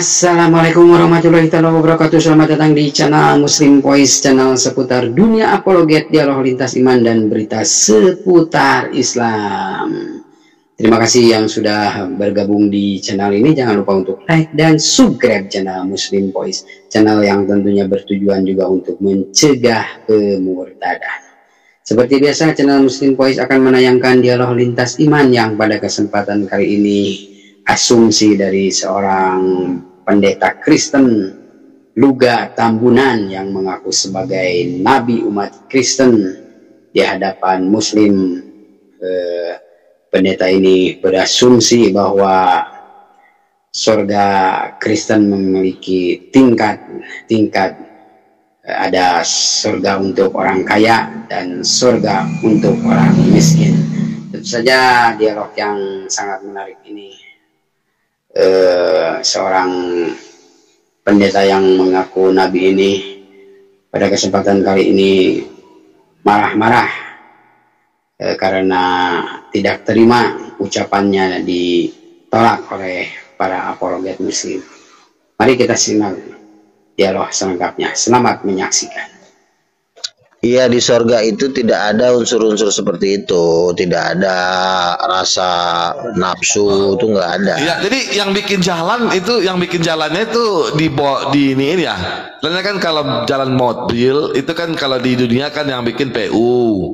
Assalamualaikum warahmatullahi wabarakatuh. Selamat datang di channel Muslim Voice, channel seputar dunia apologet, dialog lintas iman dan berita seputar Islam. Terima kasih yang sudah bergabung di channel ini. Jangan lupa untuk like dan subscribe channel Muslim Voice, channel yang tentunya bertujuan juga untuk mencegah kemurtadan. Seperti biasa, channel Muslim Voice akan menayangkan dialog lintas iman yang pada kesempatan kali ini asumsi dari seorang pendeta Kristen Luga Tambunan yang mengaku sebagai nabi umat Kristen di hadapan Muslim. Pendeta ini berasumsi bahwa surga Kristen memiliki tingkat ada surga untuk orang kaya dan surga untuk orang miskin. Tentu saja dialog yang sangat menarik ini. Seorang pendeta yang mengaku nabi ini pada kesempatan kali ini marah-marah karena tidak terima ucapannya ditolak oleh para apologet muslim. Mari kita simak dialog selengkapnya. Selamat menyaksikan. Iya, di sorga itu tidak ada unsur-unsur seperti itu, tidak ada rasa nafsu, itu nggak ada. Iya, jadi yang bikin jalannya itu di ini ya. Karena kan kalau jalan mobil itu kan kalau di dunia kan yang bikin PU,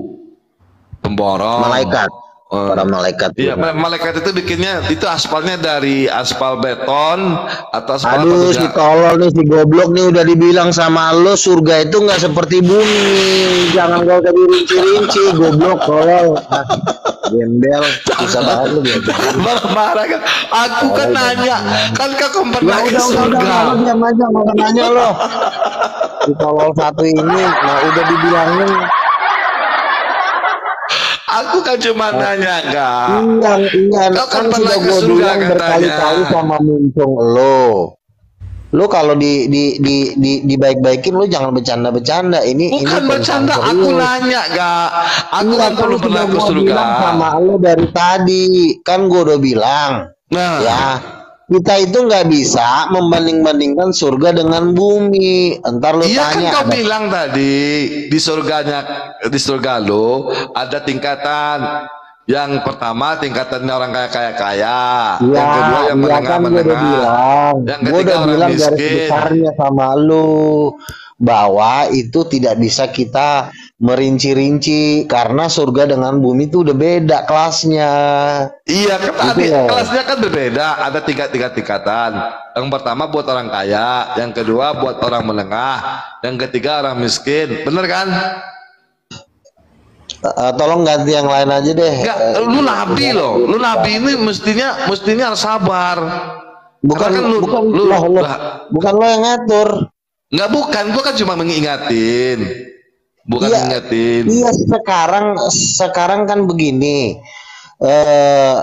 pemborong, malaikat, para malaikat. Iya, malaikat itu bikinnya itu aspalnya dari aspal beton atau aspal. Aduh, si tolol nih, si goblok nih udah dibilang sama lo surga itu nggak seperti bumi. Jangan gak usah dirinci-rinci, goblok tolol. Gembel, susah banget lu. Marah kan? Aku kan nanya, kan kau pernah ke surga? Diam aja, mau nanya lo. Si tolol satu ini, nah udah dibilangin. Aku kan cuma nanya, enggak. Iya, Kau kan pernah sudah ke gue surga bilang berkali-kali sama Muncung lo. Lo kalau dibaik-baikin lo jangan bercanda-bercanda. Bukan bercanda, aku nanya, enggak. Aku kan belum pernah ke surga. Sama lo dari tadi, kan gue udah bilang. Nah, ya. Kita itu nggak bisa membanding-bandingkan surga dengan bumi. Entar lu iya tanya. Iya kan kau bilang tadi di surga lo ada tingkatan. Yang pertama tingkatannya orang kaya. Ya, yang kedua yang menengah-menengah. Yang ketiga orang miskin. Garis besarnya sama lu bahwa itu tidak bisa kita merinci-rinci karena surga dengan bumi itu udah beda kelasnya. Iya, kelasnya kan berbeda. Ada tingkatan. Yang pertama buat orang kaya, yang kedua buat orang menengah, yang ketiga orang miskin. Bener kan? Tolong ganti yang lain aja deh. Enggak, lu nabi loh. Lu nabi ini mestinya harus sabar. Bukan lo yang ngatur. Enggak, gua kan cuma mengingatin. Iya, sekarang kan begini.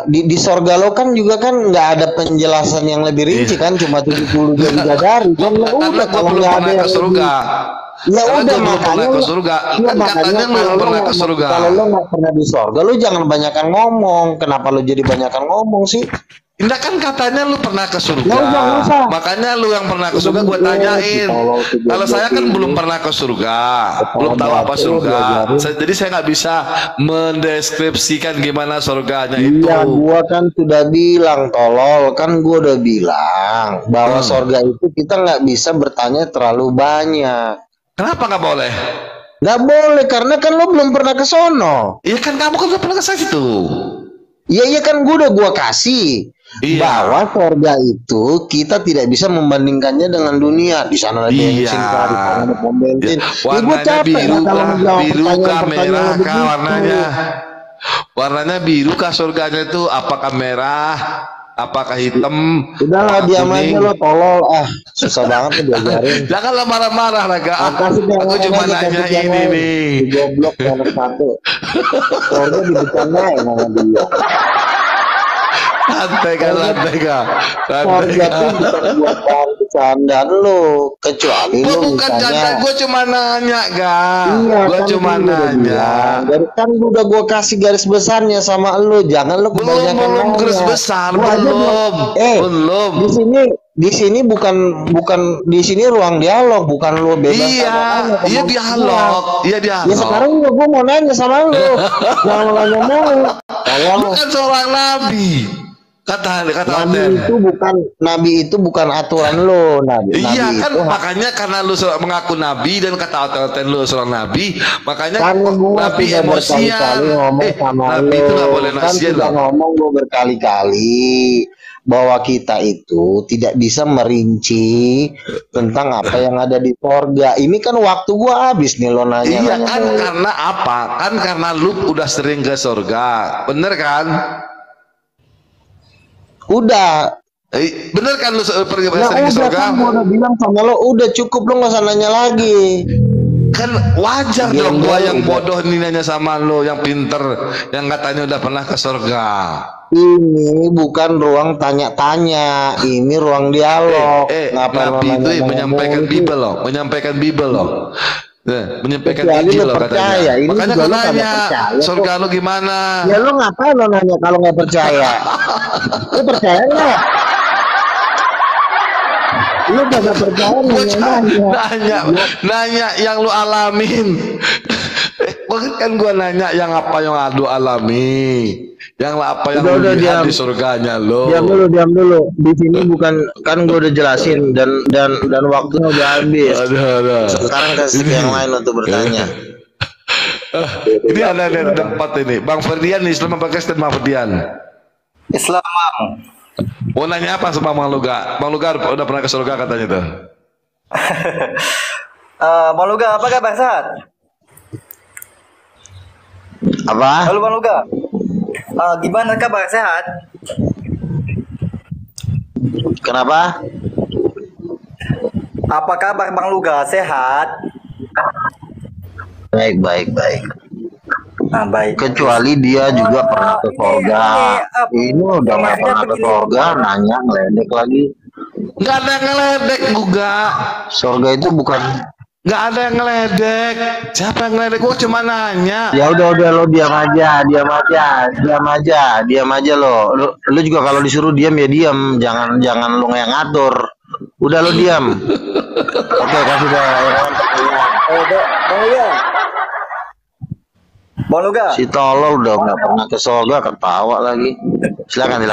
Di sorga lo kan juga kan nggak ada penjelasan yang lebih rinci kan, cuma 70 bidadari kan. Udah kalau nggak ada yang surga. Ya udah, makanya ke surga. Kan katanya belum pernah ke surga. Kalau lo nggak pernah di sorga, lo jangan banyakan ngomong. Kenapa lo jadi banyakan ngomong sih? Enggak, kan katanya lu pernah ke surga. Ya, makanya lu yang pernah ke surga gue tanyain. Kalau saya kan belum pernah ke surga, belum tahu apa surga. Jadi saya nggak bisa mendeskripsikan gimana surganya itu. Iya, gua kan sudah bilang, tolol, kan gua udah bilang bahwa surga itu kita nggak bisa bertanya terlalu banyak. Kenapa nggak boleh? Nggak boleh karena kan lo belum pernah ke sono. Iya kan, kamu kan udah pernah ke situ. Iya kan gua kasih. Iya. Bahwa surga itu kita tidak bisa membandingkannya dengan dunia. Di sana ada bensin, di sana ada pom bensin. Warnanya biru kah, merah kah warnanya? Warnanya biru kah surganya itu? Apakah merah? Apakah hitam? Udahlah, diam aja lo, tolol. Susah banget tuh diajarin. Janganlah marah-marah, Raga. Aku cuma nanya ini nih. Goblok nomor satu. Surga dibercandain sama dia. Santai kan. Surga tuh bukan buat bahan bercandaan lo, kecuali lo bukan canda, gue cuma nanya, Iya, gue cuma nanya. Dari kan udah gue kasih garis besarnya sama lo, jangan lo kebanyakan belum garis besar, belum. Di di sini bukan di sini ruang dialog, bukan lu bebas. Iya dialog. Ya sekarang gue mau nanya sama lu. Jangan lu nanya mulu. Lu kan seorang nabi. Kata Nabi itu bukan aturan lo. Iya kan makanya karena lu mengaku nabi dan kata oten lu seorang nabi, makanya nabi emosian. Nabi itu nggak boleh nasihat loh. Ngomong gue berkali-kali bahwa kita itu tidak bisa merinci tentang apa yang ada di sorga. Ini kan waktu gua habis nih lo nanya. Iya kan karena apa? Kan karena lu udah sering ke sorga, bener kan? Udah. Bener kan lu pergi sering ke surga? Kan gua udah bilang sama lo, udah cukup, lo gak usah nanya lagi. Kan wajar dong gua yang bodoh nih nanya sama lo, yang pinter, yang katanya udah pernah ke surga. Ini bukan ruang tanya-tanya, ini ruang dialog. Nabi itu menyampaikan Bible loh, menyampaikan Bible loh. Menyampaikan Injil loh katanya. Makanya gue nanya, surga lu gimana? Ya lu ngapain lo nanya kalau nggak percaya? Lu percaya nggak? Lu gak percaya nanya yang lu alamin. Kan gue nanya yang apa yang lu alami, yang apa yang lu lihat di surganya lo. Diam dulu. Di sini bukan, kan gue udah jelasin dan waktunya udah habis. Sekarang kasih yang lain untuk bertanya. Ini ada tempat ini, Bang Ferdian, Islam apa Kristen, Bang Ferdian? Islam. Mau nanya apa sama Bang Luga? Bang Luga udah pernah ke surga katanya tuh. Bang Luga, apa kabar, sehat? Apa? Halo Bang Luga. Gimana kabar, sehat? Kenapa? Apa kabar Bang Luga, sehat? Baik. Baik. Kecuali dia juga pernah ke surga. Ini udah nggak pernah ke surga, nanya ngeledek lagi. Nggak ada yang ngeledek juga. Surga itu bukan. Nggak ada yang ngeledek. Siapa yang ngeledek? Gua cuma nanya. Ya udah lo diam aja lo. Lu juga kalau disuruh diam ya diam, jangan lu yang ngatur. Udah lo diam. Oke, kasih dah. Bang Luga. Si tolol udah nggak pernah ke surga, ketawa lagi. Silakan.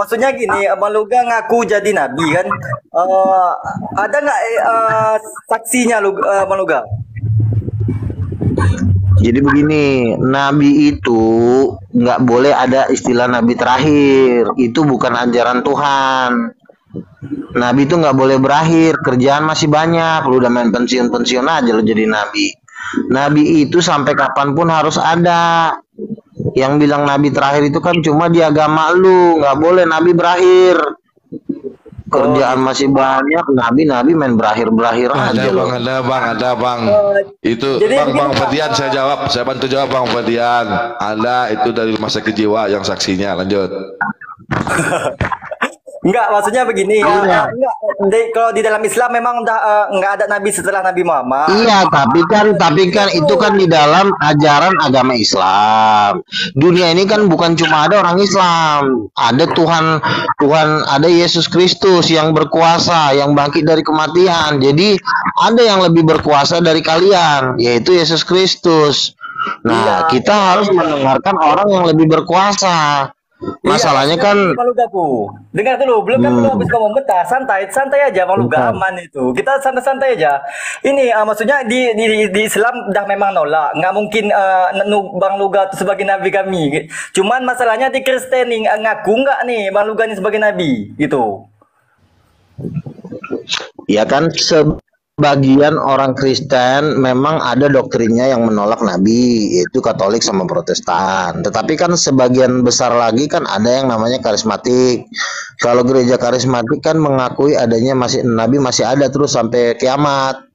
Maksudnya gini, Bang Luga ngaku jadi nabi kan? Ada nggak saksinya Bang Luga? Jadi begini, nabi itu nggak boleh ada istilah nabi terakhir. Itu bukan ajaran Tuhan. Nabi itu nggak boleh berakhir, kerjaan masih banyak. Lu udah main pensiun aja lu jadi nabi. Nabi itu sampai kapanpun harus ada. Yang bilang nabi terakhir itu kan cuma di agama lu, nggak boleh nabi berakhir. Kerjaan masih banyak, nabi main berakhir aja. Ada bang. Itu bang Ferdian, saya bantu jawab Bang Ferdian. Anda itu dari rumah sakit jiwa yang saksinya, lanjut. Enggak, maksudnya begini. Kalau di dalam Islam memang enggak ada nabi setelah Nabi Muhammad. Iya, tapi kan itu kan di dalam ajaran agama Islam. Dunia ini kan bukan cuma ada orang Islam. Ada Tuhan, ada Yesus Kristus yang berkuasa, yang bangkit dari kematian. Jadi ada yang lebih berkuasa dari kalian, yaitu Yesus Kristus. Nah, kita harus mendengarkan orang yang lebih berkuasa. Masalahnya kan dengar dulu, belum kan belum habis ngomong betah, santai aja Bang Luga, aman itu. Kita santai aja. Ini maksudnya di Islam dah memang nolak, nggak mungkin Bang Luga itu sebagai nabi kami. Cuman masalahnya di Kristen nih ngaku nggak nih Bang Luga ini sebagai nabi gitu. Ya kan sebagian orang Kristen memang ada doktrinnya yang menolak nabi, yaitu Katolik sama Protestan. Tetapi kan sebagian besar lagi kan ada yang namanya karismatik. Kalau gereja karismatik kan mengakui adanya nabi masih ada terus sampai kiamat.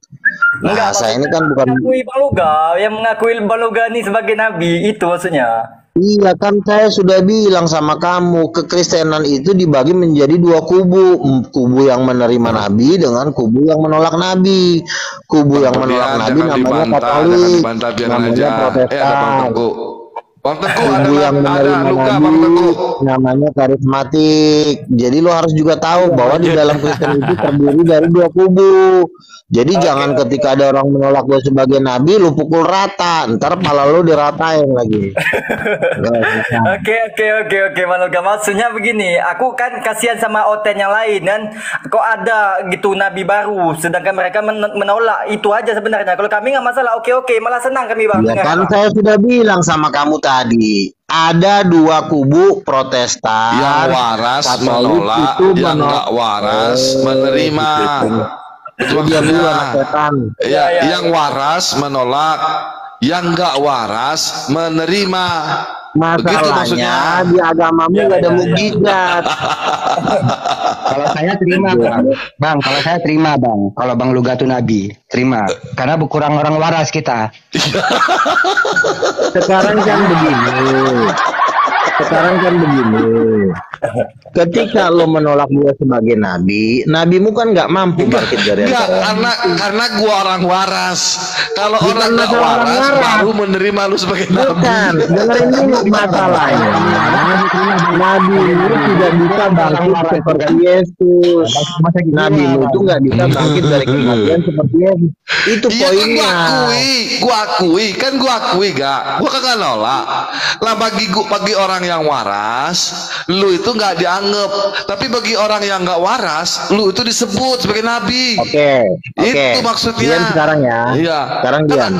Nah, saya ini kan bukan mengakui Bang Luga, yang mengakui Bang Luga ini sebagai nabi, itu maksudnya. Iya kan, saya sudah bilang sama kamu, kekristenan itu dibagi menjadi dua kubu. Kubu yang menerima nabi dengan kubu yang menolak nabi. Kubu yang menolak nabi namanya Katolik, namanya Protestan. Bang Teguh kubu yang menerima luka Nabi Bang Teguh. namanya karismatik. Jadi lo harus juga tahu bahwa di dalam Kristen itu terdiri dari dua kubu. Jadi jangan ketika ada orang menolak lo sebagai nabi, lo pukul rata, ntar pala lo diratain lagi. Oke, Manoga. Maksudnya begini, aku kan kasihan sama Oten yang lain kan. Kok ada gitu nabi baru, sedangkan mereka menolak itu aja sebenarnya. Kalau kami nggak masalah, oke, malah senang kami bang. Ya kan saya sudah bilang sama kamu tadi, ada dua kubu Protestan, Yang waras Katolik menolak, itu yang nggak waras menerima. Itu dia dulu maksudnya. anak setan. Ya, yang waras menolak, yang nggak waras menerima. Begitu maksudnya. Masalahnya di agamamu nggak ada mukjizat. Kalau saya terima bang, kalau saya terima bang, kalau bang Luga tuh nabi, terima, karena kurang orang waras kita. Sekarang kan begini. Ketika lo menolak dia sebagai nabi, nabimu kan nggak mampu bangkit dari Enggak, karena gua orang waras. Kalau orang nggak waras, baru menerima lu sebagai nabi. Bukan, dengerin dulu masalahnya. Nabi itu tidak bisa bangkit seperti Yesus. Nabi itu nggak bisa bangkit dari kematian seperti Yesus. Itu Iya kan poinnya. gua akui gak, gua kagak nolak. Lah bagi orang yang waras, lu itu nggak dianggap. Tapi bagi orang yang nggak waras, lu itu disebut sebagai nabi. Oke. Itu maksudnya. Dian sekarang ya. Iya. Sekarang Dian.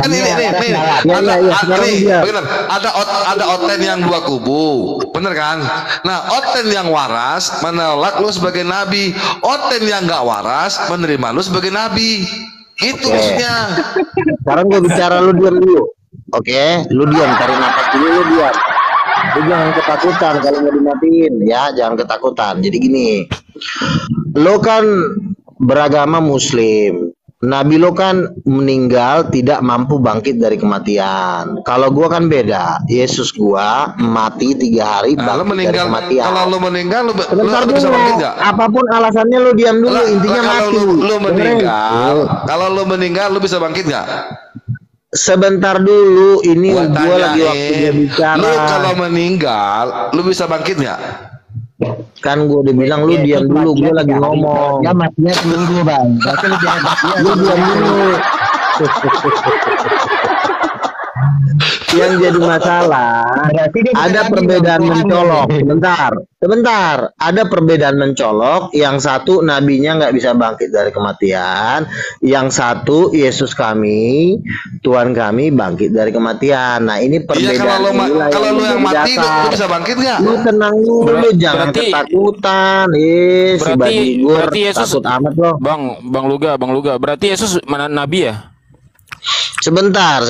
Ada Oten yang dua kubu, bener kan? Nah, Oten yang waras menolak lu sebagai nabi. Oten yang nggak waras menerima lu sebagai nabi. Itu maksudnya. Sekarang gue bicara, lu diam dulu. Oke, lu diam, tarik nafas dulu, lu diam. Lu jangan ketakutan kalau mau dimatiin, ya, jangan ketakutan. Jadi gini, lu kan beragama Muslim. Nabi lo kan meninggal tidak mampu bangkit dari kematian. Kalau gua kan beda. Yesus gua mati 3 hari bangkit dari kematian. Kalau lo meninggal, lo bisa dulu, bangkit nggak? Apapun alasannya lo diam dulu. Intinya mati. Kalau lo meninggal, lo bisa bangkit nggak? Sebentar dulu, ini gua lagi waktunya bicara. Lo kalau meninggal, lo bisa bangkit nggak? Kan gue udah bilang lu diam dulu, gue lagi ngomong. Ya matinya seminggu bang. Berarti lu jangan Lu diam dulu. Yang jadi masalah ada perbedaan mencolok. Sebentar, ada perbedaan mencolok. Yang satu nabinya nggak bisa bangkit dari kematian, yang satu Yesus kami, Tuhan kami bangkit dari kematian. Nah ini perbedaan. Kalau lu yang mati, lu bisa bangkit nggak? Lu tenang dulu, jangan ketakutan. Berarti Yesus takut amat loh. Bang Luga, berarti Yesus mana nabi ya? Sebentar.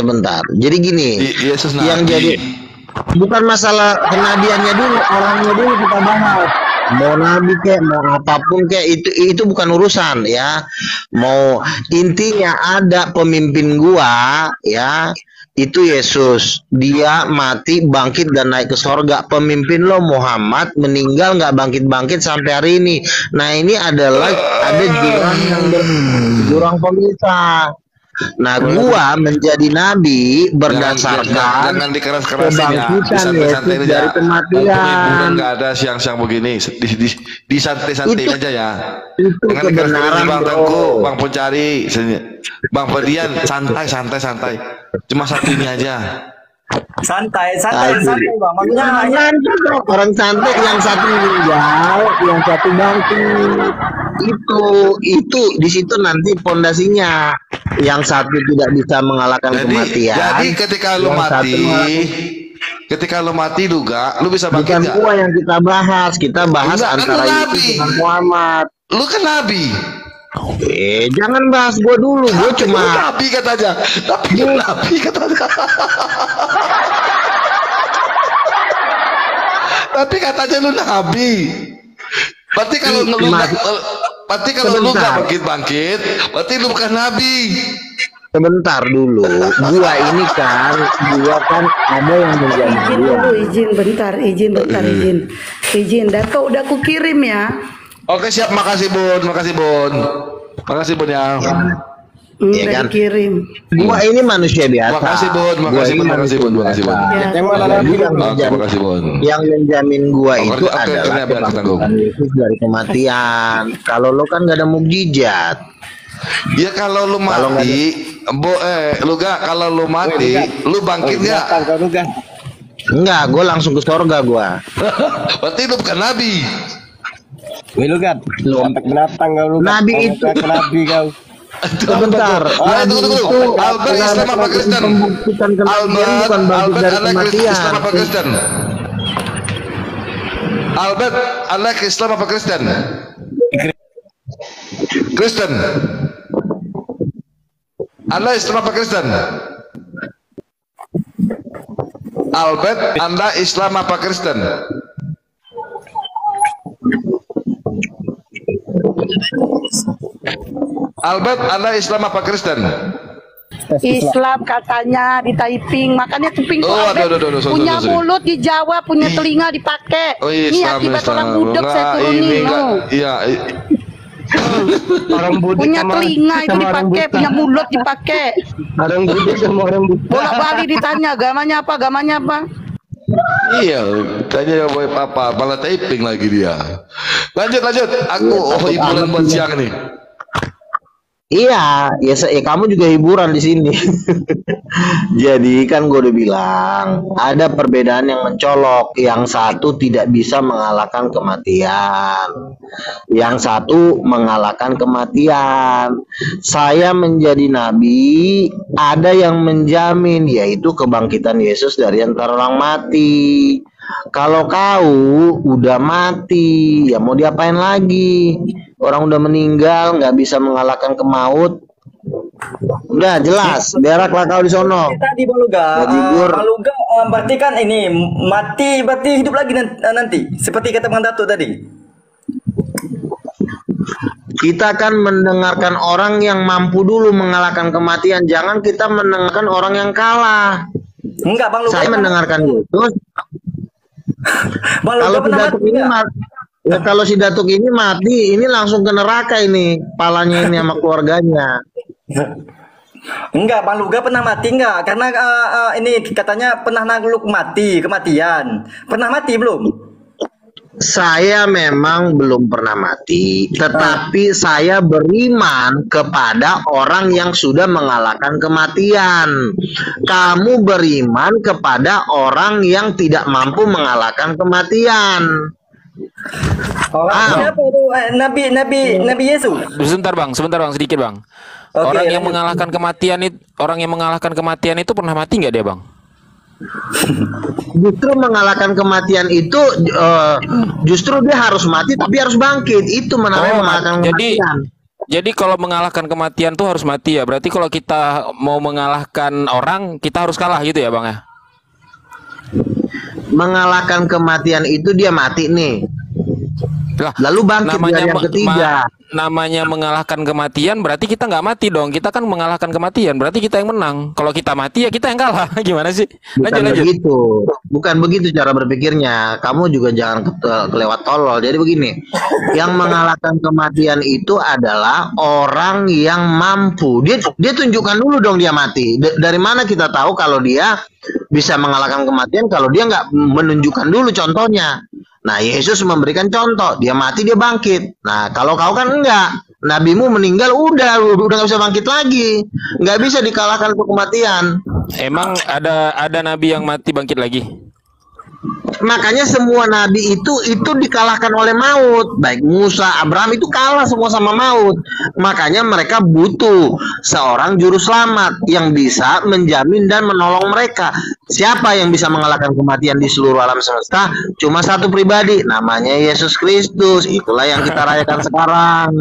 Jadi gini, Yesus yang nabi. jadi bukan masalah kenabiannya dulu, orangnya dulu kita bahas. Mau nabi kek, mau apapun kek, itu bukan urusan ya. Mau intinya ada pemimpin gua ya, itu Yesus. Dia mati, bangkit dan naik ke sorga. Pemimpin lo Muhammad meninggal nggak bangkit sampai hari ini. Nah ini adalah ada jurang pemisah. Nah, gua menjadi nabi berdasarkan jangan dikeras-kerasin ya. kebangkitan Yesus dari kematian. Nggak ada siang-siang begini. Disantai-santai aja ya. Itu kebenaran, Bang bro. Tengku, Bang Pencari, Bang Ferdian, santai. Cuma satu ini aja. Santai bang. Maksudnya Orang santai, yang satu meninggal, yang satu bangkit. Itu di situ nanti pondasinya. Yang satu tidak bisa mengalahkan kematian. Jadi ketika lu mati juga, lu bisa bangkit bukan nggak? gua yang kita bahas antara Yesus dengan Muhammad. Lu kan nabi. Jangan bahas gua dulu, gua cuma Nabi katanya. Nabi katanya. Tapi katanya lu nabi. Berarti kalau lu nggak bangkit, berarti lu bukan nabi. sebentar dulu. Gua kan ada yang menjadi izin bentar. Data udah aku kirim ya. Oke siap, makasih bun ya. Iya Udah kan? dikirim. Gua ini manusia biasa. Makasih Bun, Gua makasih ini Bun, makasih Bun, makasih Bun. Ya. Yang mana lagi yang Oke, menjamin, makasih Bun. yang menjamin gua Oke, itu oke, adalah biar kita tanggung. kebangkitan Yesus dari kematian. Kalau lo kan gak ada mukjizat. Ya kalau lu mati, lu gak kalau lu mati, lu bangkit gak? Enggak, gua langsung ke surga gua. Berarti lu bukan nabi. Nabi itu Nabi kau. sebentar. Nabi itu Albert Islam apa Kristen? membuktikan kematian bukan bangkit dari Anda kematian. Islam apa Kristen? Albert, Anda Islam apa Kristen? Kristen. Anda Islam apa Kristen? Albert, Anda Islam apa Kristen? Albert, Anda Islam apa Kristen? Islam katanya di typing, makanya typing Oh, aduh, punya sorry. mulut dijawab, punya telinga dipakai. Oh, Ini akibat orang budak saya turunin. Iya, Orang budak Punya sama- telinga itu sama orang dipakai, buta. punya mulut dipakai. Orang budak sama orang buta. Bolak-balik ditanya agamanya apa, agamanya apa. iya. Tanya boy papa, malah typing lagi dia. Lanjut. Aku hiburan buat siang nih. Iya, ya kamu juga hiburan di sini. Jadi kan gue udah bilang ada perbedaan yang mencolok. Yang satu tidak bisa mengalahkan kematian, yang satu mengalahkan kematian. Saya menjadi nabi, ada yang menjamin yaitu kebangkitan Yesus dari antara orang mati. Kalau kau udah mati, ya mau diapain lagi? Orang udah meninggal, nggak bisa mengalahkan kemaut. Udah jelas, beraklah kau di sono. Tadi Baluga, Jujur. Baluga berarti kan ini mati berarti hidup lagi nanti seperti kata Bang Dato tadi. Kita kan mendengarkan orang yang mampu dulu mengalahkan kematian. Jangan kita mendengarkan orang yang kalah. Enggak Bang Luga. Saya mendengarkan Yesus. Bang Kalau Luga si pernah Datuk mati ini nggak? mati, ya kalau si Datuk ini mati, ini langsung ke neraka ini, palanya ini sama keluarganya. Enggak, Bang Luga pernah mati enggak? Karena ini katanya pernah nakluk kematian. Pernah mati belum? Saya memang belum pernah mati, tetapi saya beriman kepada orang yang sudah mengalahkan kematian. Kamu beriman kepada orang yang tidak mampu mengalahkan kematian. Siapa itu? Nabi Yesus. Sebentar bang, sedikit bang. Oke, Orang yang lanjut. mengalahkan kematian itu pernah mati nggak dia bang? Justru mengalahkan kematian itu justru dia harus mati tapi harus bangkit. Itu menamanya mengalahkan kematian. Jadi kalau mengalahkan kematian tuh harus mati ya. Berarti kalau kita mau mengalahkan orang, kita harus kalah gitu ya bang ya? Mengalahkan kematian itu dia mati nih. Lah, Lalu bangkit dari yang ketiga. namanya mengalahkan kematian berarti kita nggak mati dong. Kita kan mengalahkan kematian, berarti kita yang menang. Kalau kita mati ya kita yang kalah. Gimana sih? Bukan begitu. Bukan begitu cara berpikirnya. Kamu juga jangan kelewat tolol. Jadi begini, yang mengalahkan kematian itu adalah orang yang mampu. Dia tunjukkan dulu dong dia mati. Dari mana kita tahu kalau dia bisa mengalahkan kematian kalau dia nggak menunjukkan dulu contohnya. Nah, Yesus memberikan contoh, dia mati dia bangkit. Nah, kalau kau kan enggak, nabimu meninggal udah nggak bisa bangkit lagi, nggak bisa dikalahkan kematian. Emang ada nabi yang mati bangkit lagi? Makanya semua nabi itu dikalahkan oleh maut. Baik Musa, Abraham itu kalah semua sama maut. Makanya mereka butuh seorang juru selamat yang bisa menjamin dan menolong mereka. Siapa yang bisa mengalahkan kematian di seluruh alam semesta? Cuma satu pribadi, namanya Yesus Kristus. Itulah yang kita rayakan sekarang.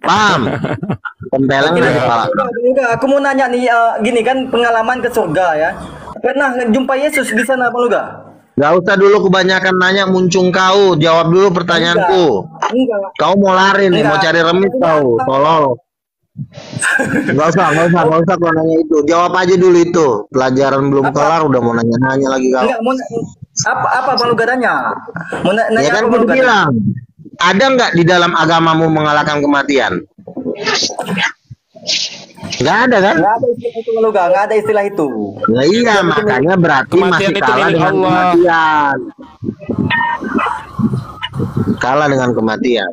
Paham? Tempeleng Oke, dari kepala. Bang, aku mau nanya nih, gini kan pengalaman ke surga ya. Pernah jumpa Yesus di sana Bang Luga? Gak usah dulu kebanyakan nanya muncung kau. Jawab dulu pertanyaanku. Enggak. Kau mau lari nih, mau cari remit kau, tolol. Gak usah kau nanya itu. Jawab aja dulu itu. Pelajaran belum kelar udah mau nanya-nanya lagi kau. Enggak, mau apa Bang Luga tanya? Mau nanya Ya kan apa Bang gue Luga? bilang, ada nggak di dalam agamamu mengalahkan kematian? Nggak ada kan? Nggak ada istilah itu Bang Luga, nggak ada istilah itu. Nah, iya, makanya berarti Kematian masih itu kalah milik dengan Allah. kematian. Kalah dengan kematian.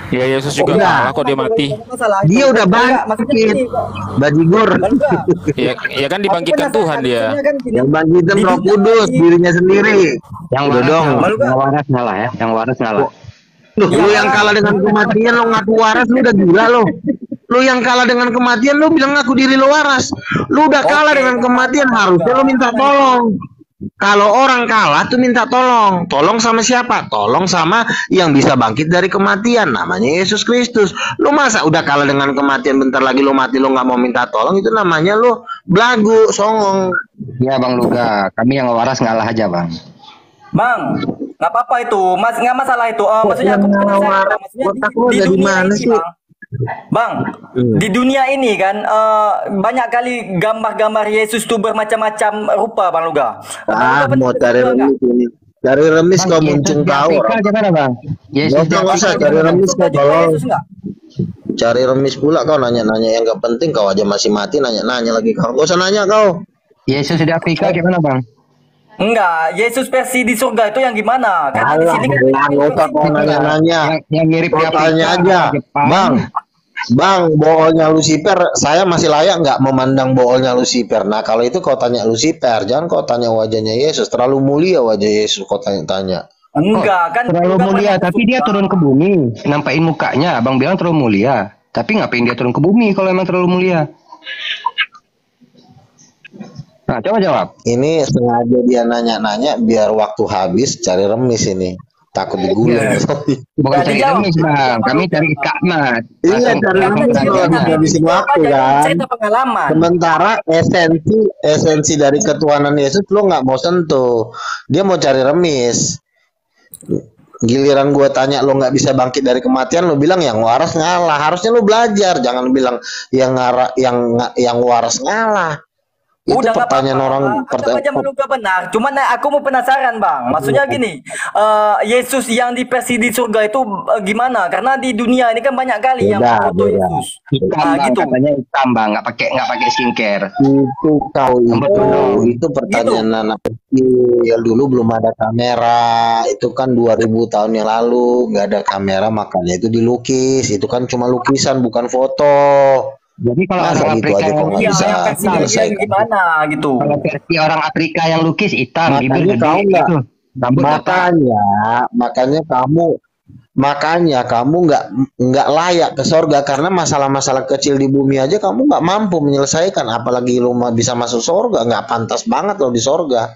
Ya Yesus juga Enggak. kalah kok dia mati. Masalah itu. Dia udah Enggak, maksudnya bangkit. gini, Bajigur. Bang Luga. Ya kan dibangkitkan Aku Tuhan penasaran, dia. maksudnya kan gini, Yang bangkitin di Roh dunia Kudus, ini- dirinya sendiri. Yang Udah waras dong. ngalah, Malu, Kak. yang waras ngalah ya, yang waras ngalah. Lu yang kalah dengan kematian lo ngaku waras, lu udah gila lo. Lu yang kalah dengan kematian lu bilang ngaku diri lo waras. Lu udah kalah dengan kematian, harusnya lu minta tolong. Kalau orang kalah tuh minta tolong. Tolong sama siapa? Tolong sama yang bisa bangkit dari kematian, namanya Yesus Kristus. Lu masa udah kalah dengan kematian, bentar lagi lu mati lu nggak mau minta tolong, itu namanya lu belagu, songong. Ya Bang Luga, kami yang waras ngalah aja Bang. Bang, nggak apa-apa itu, Mas, nggak masalah itu. Maksudnya aku penasaran, Bang. Maksudnya Otak lu ada di dunia mana ini, sih? Bang, di dunia ini kan banyak kali gambar-gambar Yesus tuh bermacam-macam rupa, Bang Luga. Ah, Bang Luga mau benar cari juga nggak? remis ini. Cari remis kau Yesus muncung di tahu. Afrika gimana Bang? Yesus di Nggak usah Afrika cari gimana? remis kau Juga tolong. Yesus nggak? Cari remis pula kau nanya-nanya yang gak penting, kau aja masih mati nanya-nanya lagi kau. Gak usah nanya kau. Yesus di Afrika gimana Bang? Enggak, Yesus versi di surga itu yang gimana? Karena di Alah, sini kan nggak usah kau nanya-nanya. Yang mirip di Kau Afrika, tanya aja, Jepang. Bang, boolnya Lucifer, saya masih layak nggak memandang boolnya Lucifer? Nah, kalau itu kau tanya Lucifer, jangan kau tanya wajahnya Yesus. Terlalu mulia wajah Yesus kau tanya-tanya. enggak kan Terlalu juga mulia, pernah tapi dia surga. turun ke bumi, nampain mukanya. Abang bilang terlalu mulia, tapi ngapain dia turun ke bumi kalau emang terlalu mulia? Nah, coba jawab. Ini sengaja dia nanya-nanya biar waktu habis cari remis ini. Takut digulung. Iya. Bukan Nggak cari dijawab. remis Bang, kami cari kakmat. Iya, Langsung cari langsung remis berani. kalau habis habisin waktu kan. Cerita pengalaman. Sementara esensi dari ketuhanan Yesus lo nggak mau sentuh. Dia mau cari remis. Giliran gua tanya lo nggak bisa bangkit dari kematian, lo bilang yang waras ngalah. Harusnya lo belajar, jangan bilang yang waras ngalah. Itu Udah nggak pertanyaan apa-apa. orang. Anggap aja Meluga benar. Cuman aku mau penasaran Bang. Maksudnya gini, Yesus yang di versi di surga itu gimana? Karena di dunia ini kan banyak kali yang Beda, foto beda. Yesus. Hitam Nah, Bang, gitu. katanya hitam Bang, nggak pakai skincare. Itu kau itu pertanyaan anak kecil yang dulu belum ada kamera. Itu kan 2000 tahun yang lalu nggak ada kamera, makanya itu dilukis. Itu kan cuma lukisan bukan foto. Jadi kalau Masa orang gitu Afrika aja yang kok nggak Iya, bisa yang versi dia menyelesaikan? gimana gitu. kalau versi orang Afrika yang lukis hitam, Makanya bibir gede kau nggak- gitu, rambut botak. makanya kamu nggak layak ke sorga karena masalah-masalah kecil di bumi aja kamu nggak mampu menyelesaikan, apalagi lu bisa masuk sorga. Nggak pantas banget lo di sorga.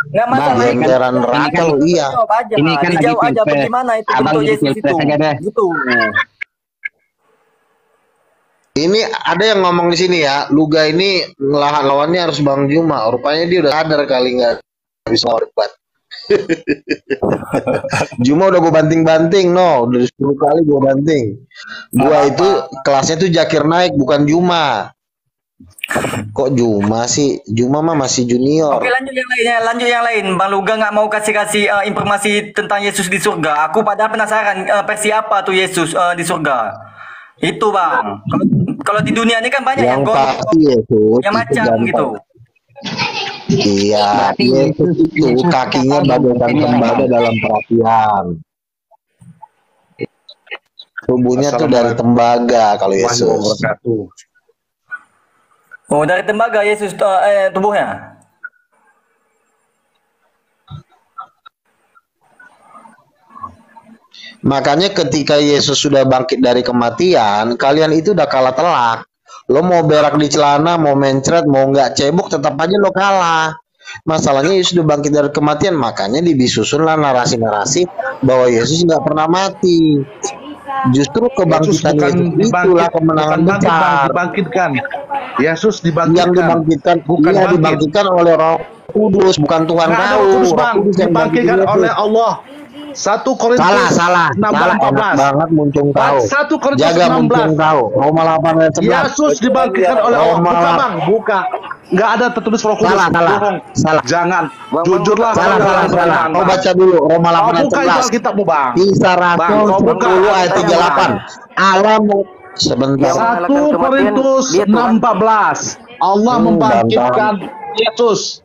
Nggak masalah Bang, Genderan ini neraka kan- lo, iya. Dijawab aja, Ini kan lagi dijawab aja pilpres. bagaimana itu Abang bentuk jadi Yesus itu. pilpres aja deh. Gitu. Ini ada yang ngomong di sini ya, Luga ini lawannya harus Bang Juma. Rupanya dia udah sadar kali nggak bisa debat. Juma udah gue banting-banting, udah 10 kali gue banting. Gua itu kelasnya tuh Jakir Naik, bukan Juma. Kok Juma sih? Juma mah masih junior. Oke, lanjut yang lain. Bang Luga nggak mau kasih informasi tentang Yesus di surga. Aku padahal penasaran versi apa tuh Yesus di surga. Itu Bang. Kalau di dunia ini kan banyak yang Yang pasti Yesus yang itu macam jantan. gitu. Iya, Berarti Yesus itu Yesus kakinya kata bagaikan ini tembaga orang. dalam perapian. Tubuhnya tuh dari tembaga kalau Yesus. Oh, dari tembaga Yesus tubuhnya. Makanya ketika Yesus sudah bangkit dari kematian, kalian itu udah kalah telak. Lo mau berak di celana, mau mencret, mau nggak cebok, tetap aja lo kalah. Masalahnya Yesus sudah bangkit dari kematian, makanya disusunlah narasi-narasi bahwa Yesus nggak pernah mati. Justru kebangkitan Yesus itulah kemenangan besar. dibangkitkan. Yesus Yang dibangkitkan, Bukan iya, bangkit. dibangkitkan oleh Roh Kudus, bukan Tuhan Nggak ada kau. Roh Kudus, Roh Bang. Kudus yang Dibangkitkan bangkitin oleh Yesus. Allah. 1 Korintus Salah, 16:14. enak banget muncung kau. 1 Korintus Jaga muncung 16. kau. Roma 8 ayat 11. Yesus dibangkitkan oleh Allah. Roma Buka Bang, buka. Nggak ada tertulis Roh Kudus. Salah. Bohong. Salah. Jangan. Jujurlah. Salah. Bang. Kau baca dulu Roma 8 Kau ayat buka itu 11. Alkitabmu, Bang. Kisah Bang, Rasul kau buka 10 ayat 38. Allah Sebentar. 1 Korintus 6:14. Allah membangkitkan Yesus.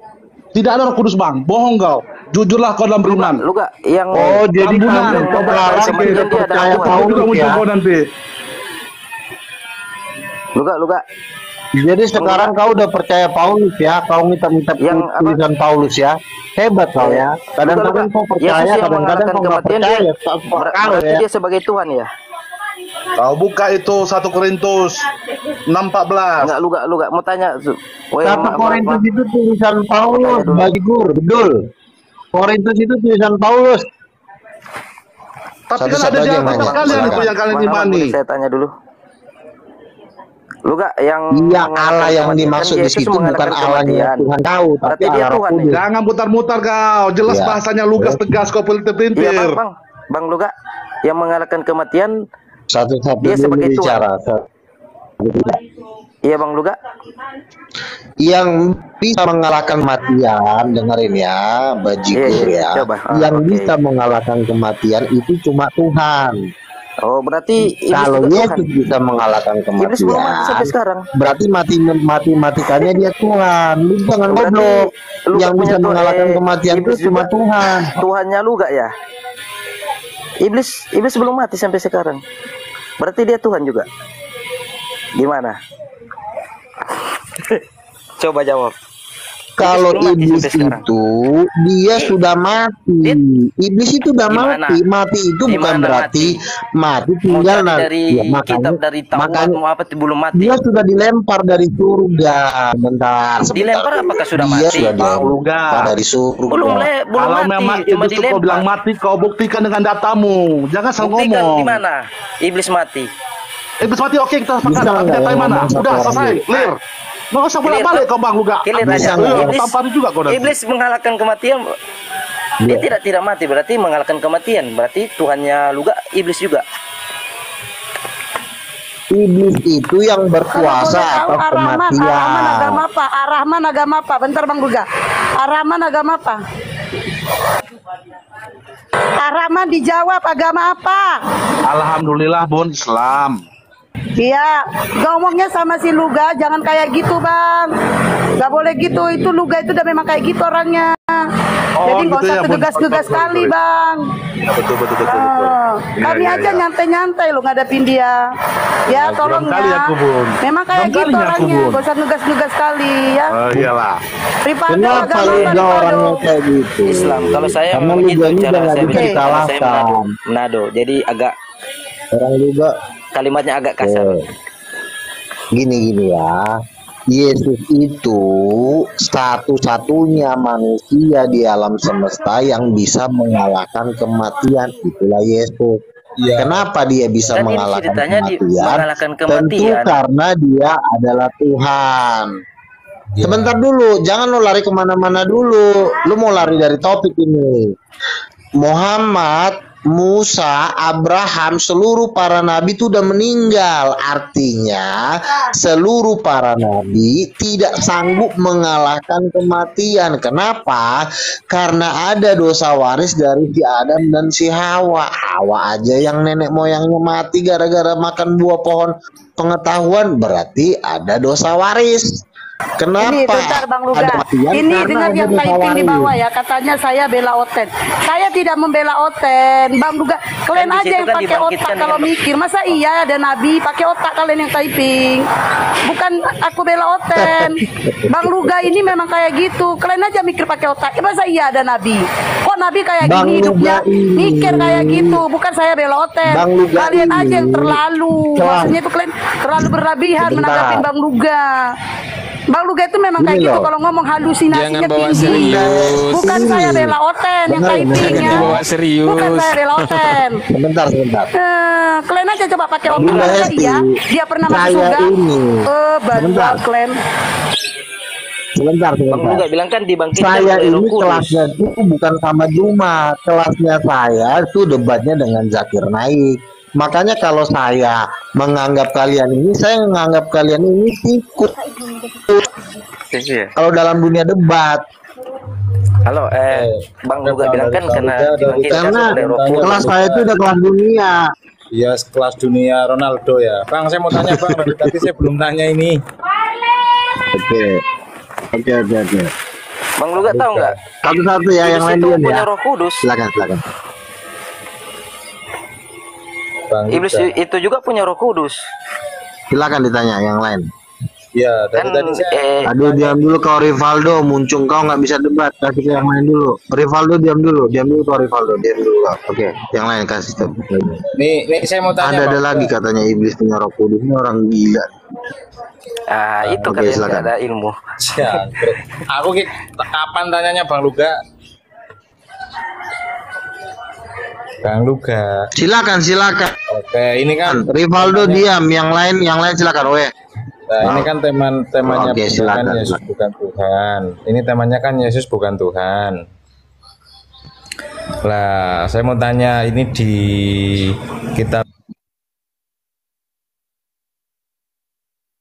Tidak ada Roh Kudus, Bang. Bohong kau. Jujurlah kau dalam beriman. Lu gak yang Jadi Tambunan. kau berharap Sebenarnya dia ada percaya Tuhan. Paulus Muncul ya. kau nanti. lu gak Jadi sekarang kau udah percaya Paulus ya. Kau minta-minta Yang apa? tulisan Paulus ya. Hebat kau ya. Kadang-kadang kau percaya, Yesus yang kadang-kadang mengalahkan kau nggak kematian percaya. dia, Kau berarti ya. dia sebagai Tuhan ya? Kau buka itu 1 Korintus 6:14. Enggak, lu gak mau tanya. Woi, 1 Korintus itu tulisan Paulus, Bajigur, betul. Korintus itu tulisan Paulus. Tapi kan Satu-satu ada di aja yang Alkitab nanya. kalian itu Silakan. yang kalian Mana, imani. boleh saya tanya dulu. Lu gak yang Iya, mengalahkan Allah yang kematian, dimaksud kan di Yesus situ bukan mengalahkan Allahnya kematian. Tuhan tahu, tapi Berarti dia Allah Roh Tuhan Kudus. nih. Jangan mutar-mutar kau. Jelas Ya. bahasanya Lukas tegas kau Iya pelintir-pelintir. bang lu gak yang mengalahkan kematian. Satu-satu Dia dulu sebagai Tuhan. bicara. Iya bang lu gak Yang bisa mengalahkan kematian, dengerin ya, Bajigur Iya, ya. coba. Yang Oke. bisa mengalahkan kematian itu cuma Tuhan. Oh berarti iblis Kalau juga Yesus Tuhan. bisa mengalahkan Iblis belum mati sampai kematian, sekarang. berarti matikannya dia Tuhan. Lu jangan Berarti goblok. lu Yang gak bisa punya mengalahkan kematian itu iblis cuma juga. Tuhan. Tuhannya lu gak ya? Iblis belum mati sampai sekarang. Berarti dia Tuhan juga. Gimana? Coba jawab. Kalau belum mati iblis sampai sekarang. itu dia sudah mati. Iblis itu udah Gimana? mati. Mati itu bukan Gimana berarti mati Mau tinggal cari nanti. dari Ya, kitab dari Taurat makanya mau apa belum mati. dia sudah dilempar dari surga. Bentar. Dilempar apakah sudah Dia mati? sudah dilempar Enggak. dari surga. Belum Kalau mati, memang cuma iblis itu kau bilang dilempar. mati, kau buktikan dengan datamu. Jangan salah Buktikan ngomong. di mana iblis mati. Iblis mati, oke, kita Bisa sepakat. Tapi nggak datanya mana? ngomong satu Udah orang selesai, dulu? clear. Nggak usah Clear, bolak-balik Pak. kau bang juga. Clear Bisa aja. nggak? Tampar juga kau nanti. Iblis mengalahkan kematian. Dia tidak mati, berarti mengalahkan kematian. Berarti Tuhannya juga iblis juga. Iblis itu yang Kalau berkuasa boleh tahu atas Ar-Rahman kematian. agama apa? Ar-Rahman agama apa? Bentar Bang Duga. Ar-Rahman agama apa? Ar-Rahman dijawab agama apa? Alhamdulillah bun Islam. Iya, ngomongnya sama si Luga jangan kayak gitu Bang. Gak boleh gitu, itu Luga itu udah memang kayak gitu orangnya. Jadi nggak gitu usah ya, Bun. tegas-tegas sekali Bang. Ya, betul. Kami Iya, aja iya. nyantai-nyantai lo ngadepin dia. Ya tolong belum kali ya. aku, Bun. Memang kayak Belum gitu kalinya aku, orangnya, Bun. gak usah nugas-nugas sekali ya. Oh iyalah. Rifado Kenapa agama lu apa ada orang Rifado? yang kayak gitu? Islam. Kalau saya Karena memang lu gitu ini cara nggak saya bisa berpikir. Karena saya dikalahkan. Manado. Jadi agak Orang juga kalimatnya agak kasar. Gini ya. Yesus itu satu-satunya manusia di alam semesta yang bisa mengalahkan kematian. Itulah Yesus. Kenapa dia bisa Kan ini mengalahkan ceritanya kematian? mengalahkan Tentu kematian. karena dia adalah Tuhan. Sebentar dulu, jangan lo lari kemana-mana dulu. Lo mau lari dari topik ini. Muhammad, Musa, Abraham, seluruh para nabi itu udah meninggal. Artinya seluruh para nabi tidak sanggup mengalahkan kematian. Kenapa? Karena ada dosa waris dari si Adam dan si Hawa. Hawa aja yang nenek moyangnya mati gara-gara makan buah pohon pengetahuan, berarti ada dosa waris. Kenapa? Ini bentar Bang Luga. Ada kematian? Ini Karena dengar ada yang dosa typing di waris. bawah ya. Katanya saya bela Oten. Saya tidak membela Oten. Bang Luga, kalian Kan di aja situ yang kan pakai dibangkitkan otak kalau dengan- mikir. Masa iya ada nabi pakai otak kalian yang typing? Bukan aku bela Oten. Bang Luga ini memang kayak gitu. Kalian aja mikir pakai otak. Masa iya ada nabi? Kok nabi kayak Bang gini hidupnya? Luga ini- Mikir kayak gitu. Bukan saya bela Oten. Bang Luga Kalian aja ini yang terlalu. celah. Maksudnya itu kalian terlalu berlebihan Sebentar. menanggapi Bang Luga. Bang Luga itu memang kayak Gini gitu loh. kalau ngomong halusinasinya Jangan bawa tinggi. serius. Bukan saya bela Oten yang Jangan typingnya. dibawa serius. Bukan saya bela Oten. Sebentar. Kalian aja coba pakai otak. Bunda Masa Hesti, iya dia pernah masuk saya surga? ini. Baju Sebentar. kalian. Sebentar. Bang Luga bilang kan dibangkitkan Saya oleh Roh ini Kudus. kelasnya itu bukan sama Jumat. Kelasnya saya itu debatnya dengan Zakir Naik. Makanya kalau saya menganggap kalian ini, saya menganggap kalian ini ikut. Iya. Kalau dalam dunia debat, Halo, Bang Luga bilang kan karena dibangkitkan karena oleh Roh Kudus. kelas saya itu udah kelas dunia. Ya kelas dunia Ronaldo ya. Bang, saya mau tanya Bang, dari tadi saya belum tanya ini. Oke. Bang Luga tahu nggak? Satu-satu ya, yang lain itu dulu punya ya. Roh Kudus. Silakan. Bang Iblis Luga. itu juga punya Roh Kudus. Silakan ditanya yang lain. Ya, dari Kan tadi saya Aduh, diam dulu kau Rivaldo, muncung kau nggak bisa debat, kasih ke yang lain dulu. Rivaldo diam dulu kau Rivaldo, diam dulu kau. Oke, yang lain kasih tahu. nih saya mau tanya Ada Bang lagi Luga. katanya iblis punya Roh Kudus, ini orang gila. Itu Oke, kalian silakan. nggak ada ilmu. Jangkrik. Aku kapan tanyanya Bang Luga? Bang Luga. Silakan. Oke, ini kan Rivaldo diam, yang lain silakan, weh. Nah, ini kan temanya Oke, bukan silakan. Yesus bukan Tuhan. Ini temanya kan Yesus bukan Tuhan. Lah, saya mau tanya ini di kitab.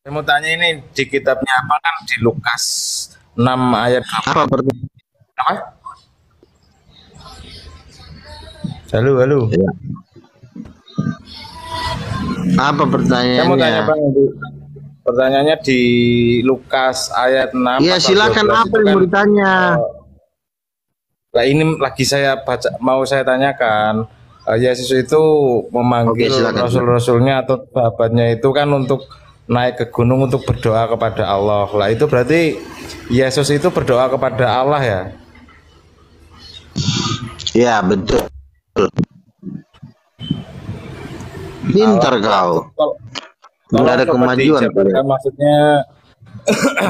Saya mau tanya ini di kitabnya apa kan di Lukas 6 ayat Apa pertanyaan? apa? Halo. Apa Saya mau tanya pertanyaannya? Bang, pertanyaannya di Lukas ayat 6 Iya, pasal silakan 12 apa itu yang kan, mau ditanya? Lah ini lagi saya baca, mau saya tanyakan, Yesus itu memanggil Oke, silakan. rasul-rasulnya atau sahabatnya itu kan untuk naik ke gunung untuk berdoa kepada Allah. Lah itu berarti Yesus itu berdoa kepada Allah ya? Ya, betul. Pintar kau. Nggak ada Coba kemajuan. dijabarkan maksudnya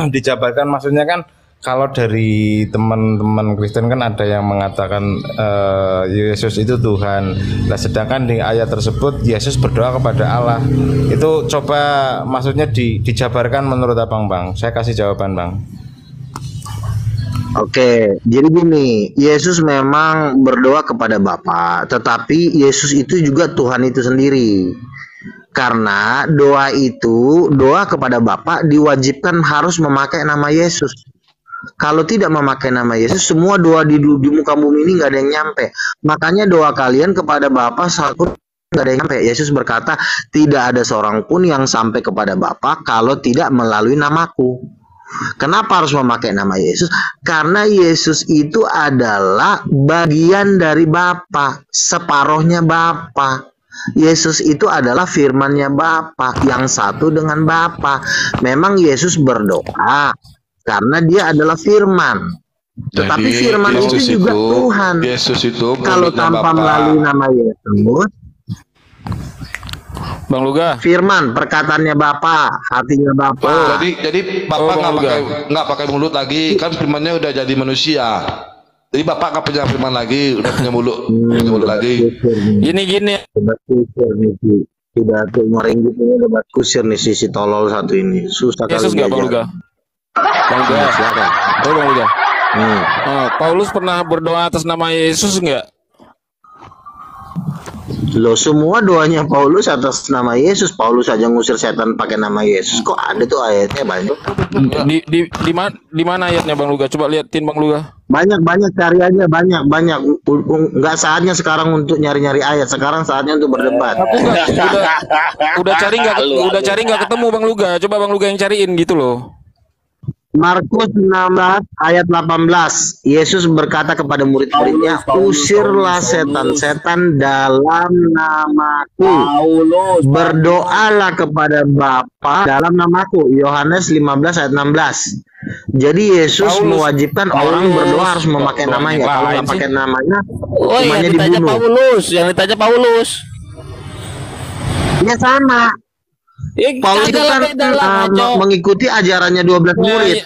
dijabarkan maksudnya kan kalau dari teman-teman Kristen kan ada yang mengatakan Yesus itu Tuhan. Nah, sedangkan di ayat tersebut Yesus berdoa kepada Allah. Itu coba maksudnya dijabarkan menurut Abang Bang. Saya kasih jawaban Bang. Oke, jadi gini, Yesus memang berdoa kepada Bapa, tetapi Yesus itu juga Tuhan itu sendiri. Karena doa kepada Bapa diwajibkan harus memakai nama Yesus. Kalau tidak memakai nama Yesus, semua doa di muka bumi ini nggak ada yang nyampe. Makanya doa kalian kepada Bapa pun nggak ada yang nyampe. Yesus berkata, tidak ada seorang pun yang sampai kepada Bapa kalau tidak melalui namaku. Kenapa harus memakai nama Yesus? Karena Yesus itu adalah bagian dari Bapa, separohnya Bapa. Yesus itu adalah firman-Nya Bapa, yang satu dengan Bapa. Memang Yesus berdoa karena dia adalah firman. Tetapi Jadi, firman itu juga Tuhan. Yesus itu Kalau mulutnya tanpa Bapa. melalui nama Yesus, Bang Luga. firman, perkataannya Bapa, hatinya Bapa. Jadi Bapak nggak pakai mulut lagi, kan firmannya udah jadi manusia. Jadi Bapak nggak punya firman lagi, udah punya mulut lagi. Gini. Debat kusir nih, tidak tuh merenggit ini debat kusir nih si tolol satu ini. Susah Yesus kali nggak Bang Luga? diajar. Bang Luga. Silakan. Bang Luga. Hmm. Paulus pernah berdoa atas nama Yesus nggak? Loh, semua doanya Paulus atas nama Yesus. Paulus aja ngusir setan pakai nama Yesus. Kok ada tuh ayatnya banyak? Di mana ayatnya Bang Luga? Coba liatin Bang Luga. Banyak cari aja, banyak. Nggak saatnya sekarang untuk nyari-nyari ayat. Sekarang saatnya untuk berdebat. Udah cari nggak ketemu Bang Luga. Coba Bang Luga yang cariin gitu loh. Markus 16 ayat 18. Yesus berkata kepada murid-muridnya, usirlah setan-setan dalam namaku. Berdoalah kepada Bapa dalam namaku. Yohanes 15 ayat 16. Jadi Yesus mewajibkan orang berdoa harus memakai namanya. Kalau nggak pakai namanya, hukumannya dibunuh. Yang ditanya Paulus. Ya sama. Paulus itu kan mengikuti ajarannya 12 murid.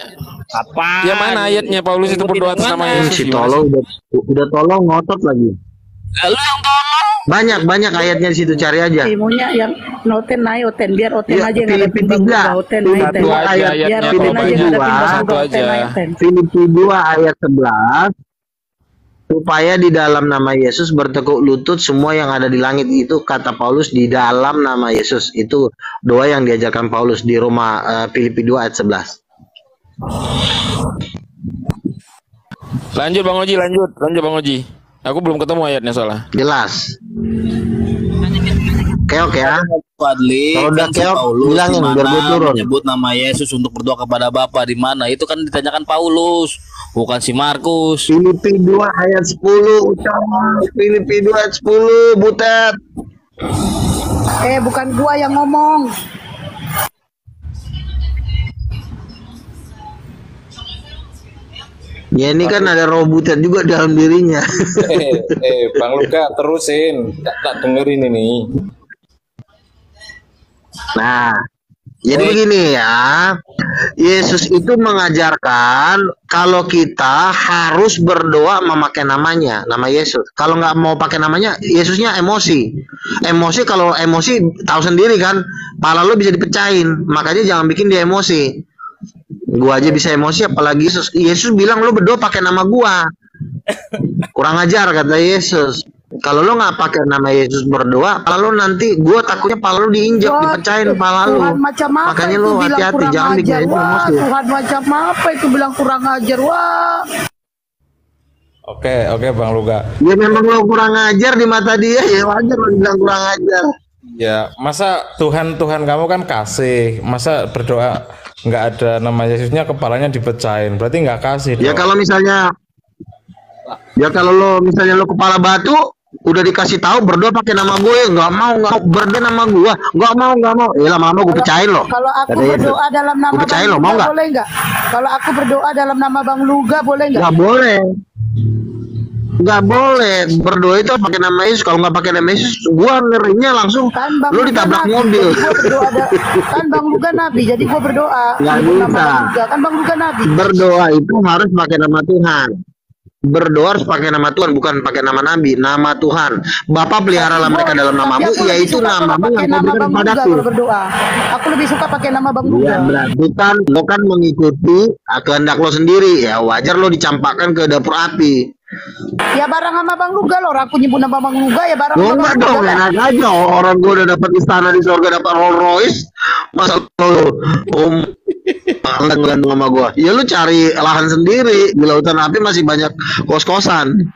Apa? Ya mana ayatnya Paulus itu berdoa atas nama Yesus? Si tolong udah tolong ngotot lagi. Lalu yang tolong. Banyak ayatnya di situ, cari aja. Imunya yang noten naik oten biar oten Ya, aja yang Filipi ada 3. oten naik ten. Biar oten aja yang ada timbang oten naik ten. Filipi 2 ayat 11. Supaya di dalam nama Yesus bertekuk lutut semua yang ada di langit, itu kata Paulus di dalam nama Yesus. Itu doa yang diajarkan Paulus di Filipi 2 ayat 11. Lanjut Bang Oji. Aku belum ketemu ayatnya soalnya. Jelas. Oke, keok ya. Fadli, Kalau udah kan si keok, Paulus bilangin di biar gue mana turun. menyebut nama Yesus untuk berdoa kepada Bapa di mana? Itu kan ditanyakan Paulus, bukan si Markus. Filipi 2 ayat 10 ucapan. Filipi 2 ayat 10 Butet. Bukan gua yang ngomong. Ya ini kan ada roh Butet juga dalam dirinya. Bang Luga terusin, tak dengerin ini. Nah, jadi begini ya, Yesus itu mengajarkan kalau kita harus berdoa memakai namanya, nama Yesus. Kalau nggak mau pakai namanya, Yesusnya emosi. Kalau emosi tahu sendiri kan, pala lu bisa dipecahin. Makanya jangan bikin dia emosi. Gua aja bisa emosi, apalagi Yesus. Yesus bilang lu berdoa pakai nama gua. Kurang ajar kata Yesus. Kalau lo nggak pakai nama Yesus berdoa, kalau nanti gue takutnya pala lo diinjak, dipecahin pala lo. Makanya lo hati-hati, jangan bikin emosi. Tuhan macam apa itu bilang kurang ajar? Wah. Oke Bang Luga. Ya memang lo kurang ajar di mata dia, ya wajar lo bilang kurang ajar. Ya masa Tuhan kamu kan kasih, masa berdoa nggak ada nama Yesusnya kepalanya dipecahin, berarti nggak kasih dong. Ya kalau misalnya lo kepala batu udah dikasih tahu berdoa pakai nama gue, nggak mau berdoa nama gue, nggak mau, ya lama-lama gue pecahin lo. Kalau aku berdoa dalam nama pecahin Bang lo, mau Luga nggak? boleh nggak? Kalau aku berdoa dalam nama Bang Luga boleh nggak? Nggak boleh berdoa itu pakai nama Yesus. Kalau nggak pakai nama Yesus, gua ngerinya langsung Kan Bang lu Luga ditabrak nabi, mobil. jadi gua berdoa kan Bang Luga nabi, jadi gua berdoa Nggak nyebut nama bisa. Bang Luga. Kan Bang Luga nabi. Berdoa itu harus pakai nama Tuhan. Berdoa harus pakai nama Tuhan, bukan pakai nama Nabi, nama Tuhan. Bapak peliharalah mereka dalam namamu, yaitu namamu yang kau berikan kepadaku. Kalau berdoa, aku lebih suka pakai nama Bang Luga. Ya berarti kan lo kan mengikuti kehendak lo sendiri, ya wajar lo dicampakkan ke dapur api. Ya barang sama Bang Luga loh, orang aku nyebut nama Bang Luga ya barang Lo sama enggak Bang dong, Luga. enak aja orang gue udah dapat istana di surga, dapat Rolls Royce, masa lo gantung sama gue? Ya lu cari lahan sendiri, di lautan api masih banyak kos-kosan.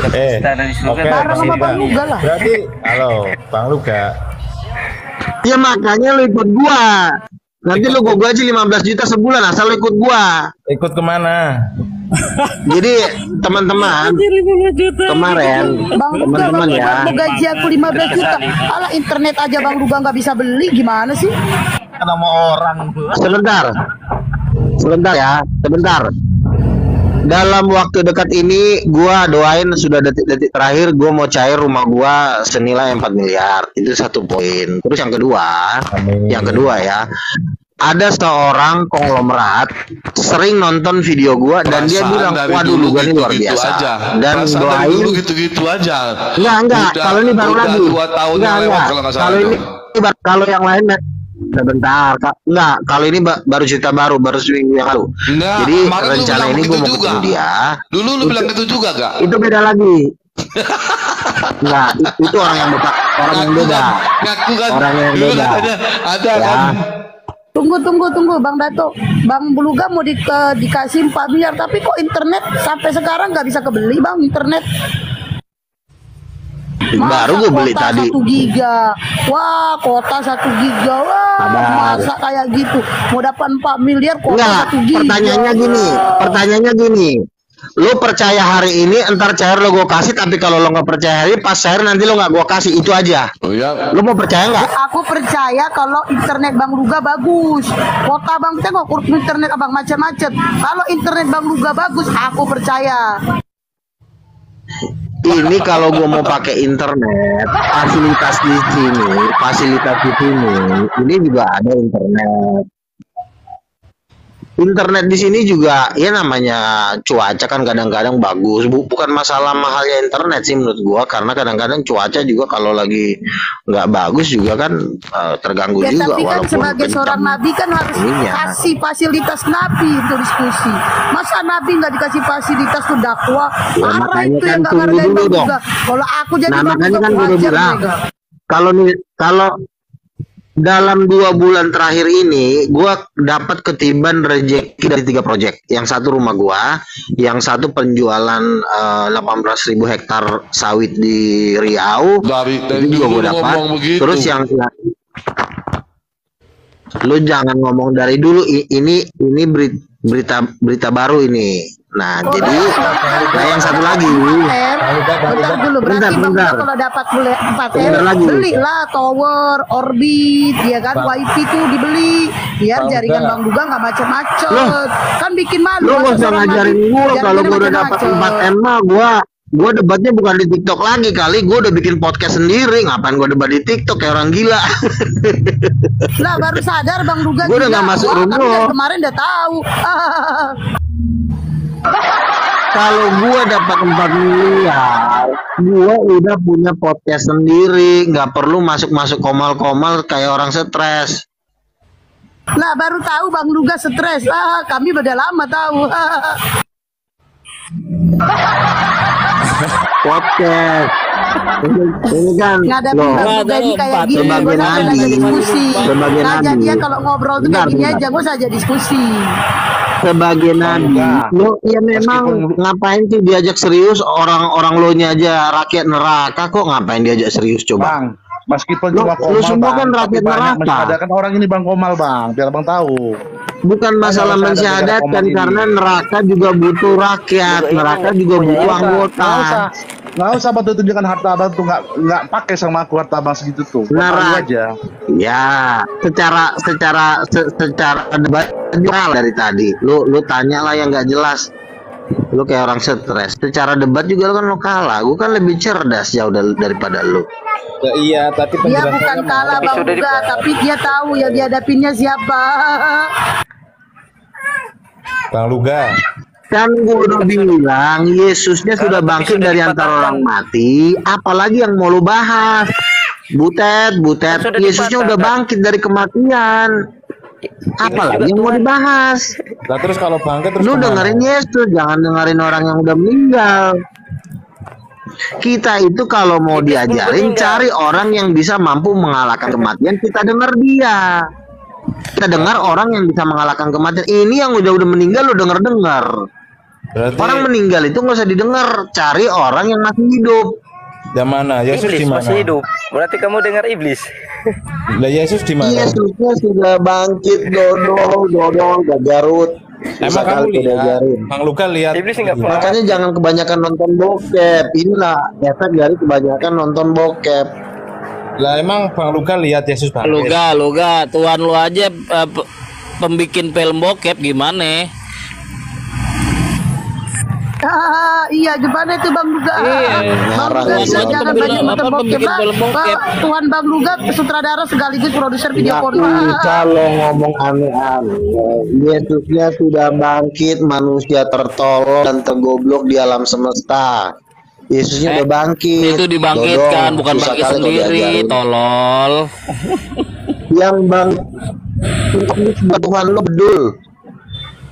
Oke, Barang sama Bang Luga lah. berarti halo Bang Luga. Ya makanya lu ikut gua. Nanti lu gua gaji 15 juta sebulan asal lu ikut gua. Ikut kemana? Jadi teman-teman kemarin Bang Luga, teman-teman Bang ya. Luga gaji aku 15 juta. Alah internet aja Bang Luga nggak bisa beli, gimana sih? Nama orang. Sebentar ya, sebentar. Dalam waktu dekat ini gua doain sudah detik-detik terakhir gua mau cair rumah gua senilai 4 miliar. Itu satu poin. Terus yang kedua ya. Ada seorang konglomerat sering nonton video gua dan dia bilang, "Waduh, lu ini luar biasa." Aja. Dan Perasaan dari doain dulu gitu-gitu aja. Enggak. Kalau ini baru udah lagi. 2 tahun yang lewat kalau nggak salah. Kalau ini kalau yang lain sebentar, enggak. Kalau ini baru cerita baru seminggu yang lalu. Enggak, Jadi kemarin lu rencana bilang ini gue begitu mau juga. ketemu dia. Dulu lu bilang gitu juga gak? Itu beda lagi. Enggak, itu orang yang beda. Orang yang beda. Ngaku kan. Orang yang Dulu beda. katanya ada Ya. kan. Tunggu Bang Dato. Bang Luga mau dikasih 4 miliar tapi kok internet sampai sekarang nggak bisa kebeli Bang internet. Baru gue beli Kota tadi. 1 giga. Wah, kota 1 giga. Wah, Sabar. masa kayak gitu. Mau dapat 4 miliar kota Enggak, 1 giga. pertanyaannya gini. Lu percaya hari ini, entar cair lo gue kasih, tapi kalau lo nggak percaya hari ini, pas cair nanti lo nggak gue kasih, itu aja. Oh iya. Lu mau percaya nggak? Aku percaya kalau internet Bang Luga bagus. Kota Bang tengok internet Abang macet-macet. Kalau internet Bang Luga bagus, aku percaya. Ini kalau gue mau pakai internet, fasilitas di sini, ini juga ada internet. Internet di sini juga ya namanya cuaca kan kadang-kadang bagus, bukan masalah mahalnya internet sih menurut gua, karena kadang-kadang cuaca juga kalau lagi nggak bagus juga kan terganggu Ya juga tapi kan walaupun sebagai seorang nabi kan harus ininya. kasih fasilitas nabi untuk diskusi. Masa nabi nggak dikasih fasilitas tuh dakwah? Ya, Marah makanya itu kan yang nggak tunggu ngargain dulu Bang dong. Luga. Kalau aku jadi Nah Bang makanya Luga kan gue udah wajar bilang mereka. dalam 2 bulan terakhir ini gua dapat ketiban rezeki dari 3 proyek. Yang satu rumah gua, yang satu penjualan 18.000 hektar sawit di Riau. Dari Itu juga dulu gua dapat. ngomong begitu. Terus yang lu jangan ngomong dari dulu, ini berita baru ini. Nah, jadi yang satu lagi. Bentar dulu, berarti Bang Luga kalau dapat 4M, belilah tower, orbit, ya kan, wifi tuh dibeli, biar jaringan Bang Luga nggak macet-macet. Kan bikin malu. Lu nggak usah ngajarin gua, kalau gua udah dapat 4M mah gua debatnya bukan di TikTok lagi kali, gua udah bikin podcast sendiri, ngapain gua debat di TikTok kayak orang gila. Lah baru sadar Bang Luga gua udah nggak masuk rumah. Dari kemarin udah tahu. Kalau gua dapat 4 miliar, gua udah punya podcast sendiri, nggak perlu masuk komal-komal kayak orang stres. Lah baru tahu Bang Luga stres. Kami udah lama tahu. Podcast ini kan jadi kayak gini sebagai nabi, diskusi. Nah nabi. jadinya kalau ngobrol tuh kayak gini aja, gue saja diskusi. Sebagai nabi, lo ya memang ngapain sih diajak serius orang-orang lo nya aja rakyat neraka, kok ngapain diajak serius coba? Bang, meskipun cuma Komal, lo semua kan rakyat neraka. Ada kan orang ini Bang Komal Bang, biar Bang tahu. Bukan masalah mensyahadatkan, karena neraka juga butuh rakyat, neraka juga butuh anggota. Nggak usah Bang tunjukkan harta Abang tuh, nggak pakai sama aku harta Abang segitu tuh. Neraka aja. Ya, secara debat dari tadi. Lu tanya lah yang nggak jelas. Lu kayak orang stres. Secara debat juga kan lo kalah. Gue kan lebih cerdas jauh daripada lu. Ya, iya, tapi dia bukan kalah Bang Luga, tapi dia tahu yang dihadapinnya siapa. Bang Luga. Kan gue udah bilang Yesusnya sudah bangkit dari antara orang mati, apalagi yang mau lu bahas? Butet, Yesusnya udah bangkit dari kematian. Apalagi yang mau dibahas? Nah, terus kalau bangkit terus lu dengerin Yesus, jangan dengerin orang yang udah meninggal. Kita itu kalau mau diajarin cari orang yang bisa mampu mengalahkan kematian, kita dengar dia. Kita dengar orang yang bisa mengalahkan kematian. Ini yang udah meninggal lu dengar. Orang meninggal itu nggak usah didengar, cari orang yang masih hidup. Yang mana? Yesus di mana? Masih hidup. Berarti kamu dengar iblis. Lah Yesus di mana? Yesusnya sudah bangkit, dodol, Garut. Emang kamu lihat? Bang Luka lihat. Iblis enggak pernah. Makanya jangan kebanyakan nonton bokep. Inilah efek dari kebanyakan nonton bokep. Lah emang Bang Luka lihat Yesus bangkit? Luga, Tuhan lu aja pembikin film bokep gimana? Iya gimana itu Bang Luga? Bang Luga jangan banyak nonton bokep. Tuhan Bang Luga sutradara sekaligus produser video porno. Kalau ngomong aneh-aneh, Yesusnya sudah bangkit, manusia tertolong dan tergoblok di alam semesta. Yesusnya udah bangkit. Itu dibangkitkan, bukan bangkit sendiri, tolol. Yang Tuhan lo bedul.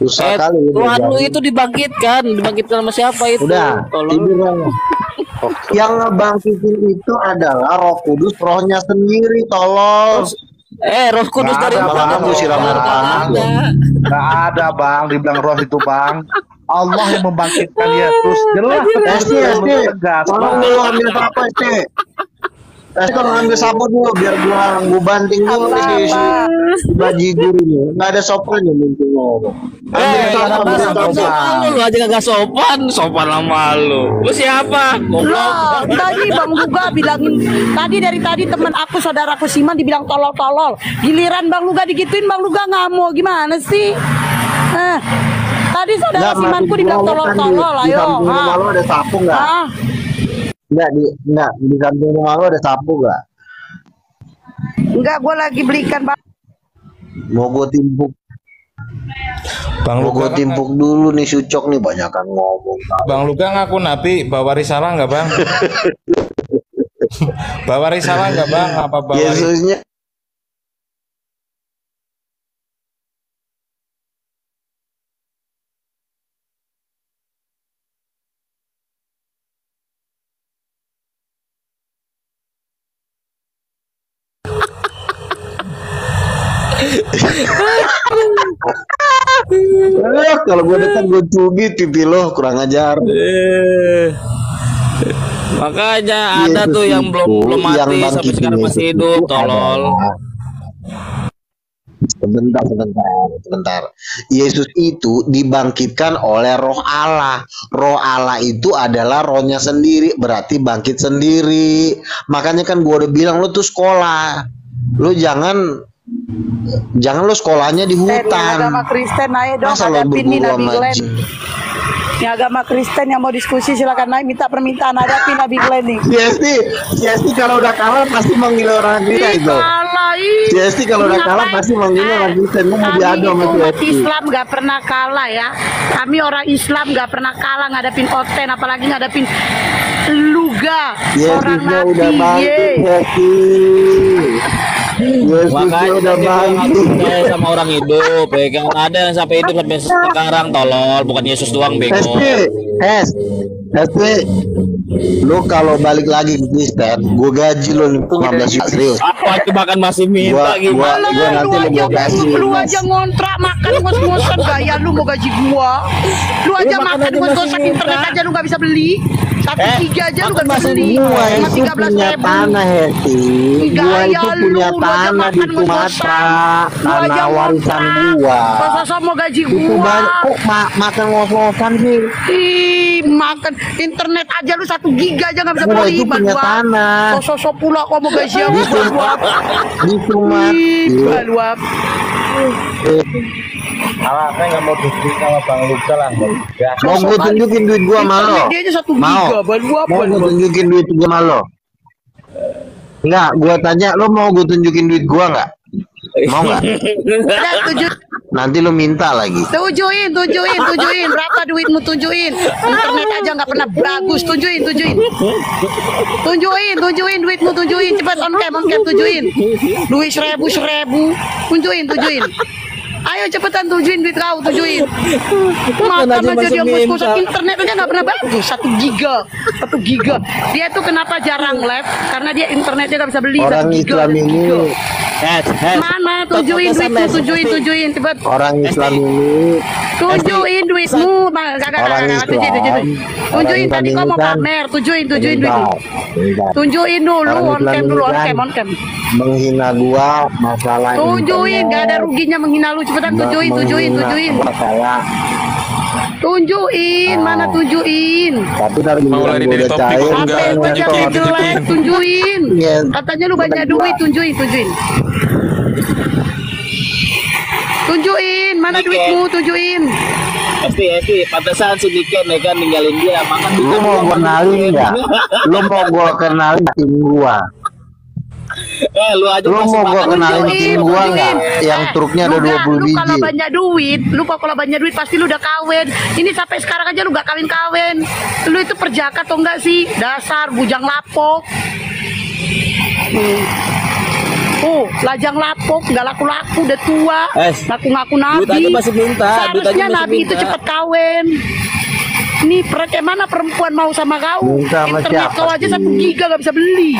Tuhan lu itu dibangkitkan sama siapa itu? Udah, yang ngebangkitin itu adalah Roh Kudus, rohnya sendiri, tolol. Roh Kudus dari mana? Nggak ada Bang, dibilang roh itu Bang. Allah yang membangkitkan Yesus. Jelas. Tolong dulu ambil apa sih? Tolong ambil sapu dulu biar gua banting dulu nih si bajigur ini. Nggak ada sopannya mungkin ngomong. Lu aja kagak sopan sama lu. Lu siapa? Loh, tadi Bang Luga bilangin, dari tadi teman aku, saudaraku Siman dibilang tolol-tolol. Giliran Bang Luga digituin, Bang Luga nggak mau, gimana sih? Tadi saudara Simanku dibilang tolol-tolol, ayo. Di rumah lo ada sapu nggak? Enggak, di samping rumah lo ada sapu nggak? Enggak, gue lagi belikan Bang. Mau gue timpuk. Bang Luka timpuk dulu nih Sucok nih, banyakan ngomong. Bang Luka ngaku nabi bawa risalah nggak Bang? Bawa risalah nggak Bang? Apa bawa Yesusnya Kalau gue dekat gue cubit pipi lo, kurang ajar. Makanya ada tuh yang belum mati sampai sekarang masih hidup, tolol. Sebentar. Yesus itu dibangkitkan oleh Roh Allah. Roh Allah itu adalah rohnya sendiri, berarti bangkit sendiri. Makanya kan gua udah bilang lu tuh sekolah. Lu jangan lu sekolahnya di hutan. Agama Kristen ayo dong hadapin nih Nabi Glenn. Yang agama Kristen yang mau diskusi silakan naik minta permintaan hadapin Nabi Glenn nih. Siasti kalau udah kalah pasti manggil orang kita itu. Siasti kalau udah kalah pasti manggil orang Kristen. Mau diadu sama Siasti. Islam gak pernah kalah ya. Kami orang Islam gak pernah kalah ngadapin Oten, apalagi ngadapin Luga. Orang Nabi. Udah Siasti. Makanya udah percaya sama orang hidup, ya kan? Ada yang sampai hidup sampai sekarang, tolol. Bukan Yesus doang, bego. Lu kalau balik lagi ke Kristen, gue gaji lu 15 juta, serius. Apa coba kan masih minta gua nanti lu gaji lu aja ngontrak makan ngos-ngosan gaya lu mau gaji gua. Lu aja makan ngos-ngosan internet aja lu gak bisa beli. 1,3 aja lu gak bisa beli. Gua itu punya tanah, Heti. Gua itu punya tanah di Sumatera, tanah warisan gua. Masa mau gaji gua? Kok makan ngos-ngosan sih? Ih, makan internet aja lu 1 giga aja gak bisa gua beli. Itu punya tanah. Sosok pula kok mau gaji aku di Sumatera. Alah, saya nggak mau diskusi sama Bang Luka lah. Ya. Mau gue tunjukin duit gua malo. Dia aja 1 giga, mau gue tunjukin duit gua malo. Enggak, gua tanya lo mau gue tunjukin duit gua nggak? Mau nggak? Nanti lo minta lagi. Tujuin. Berapa duitmu tujuin? Internet aja nggak pernah bagus. Tujuin. Tunjuin duitmu tujuin. Cepat on cam tujuin. Duit 1.000. Tujuin. Ayo cepetan tujuin duit kau, tujuin. Makan aja dia ngos-ngosan internet aja nggak pernah bagus. 1 giga. Dia tuh kenapa jarang live? Karena dia internetnya nggak bisa beli. Orang Islam ini. Mana tujuin duitmu, tujuin cepet. Orang Islam ini. Tujuin duitmu, tujuin tadi kau mau pamer, tujuin duitmu. Tujuin dulu, on cam. Menghina gua masalah. Tujuin, gak ada ruginya menghina lu. Cepetan tujuin. Tunjuin, mana tujuin? Tapi dari udah cair. Tunjuin. Katanya lu banyak duit, tunjuin. Tunjuin, mana duitmu, tunjuin. Esti, pantesan si Niken ya kan ninggalin dia. Lu mau kenalin nggak? Lu mau gua kenalin tim gua? Lu aja mau gua kenalin tim gua nggak? Yang truknya ada 20 biji. Kalau banyak duit pasti lu udah kawin. Ini sampai sekarang aja lu gak kawin. Lu itu perjaka atau enggak sih? Dasar bujang lapok. Lajang lapok, nggak laku-laku, udah tua, ngaku-ngaku nabi. Duit aja masih minta. Seharusnya nabi itu cepet kawin. Ini mana perempuan mau sama kau? Internet kau aja 1 giga gak bisa beli.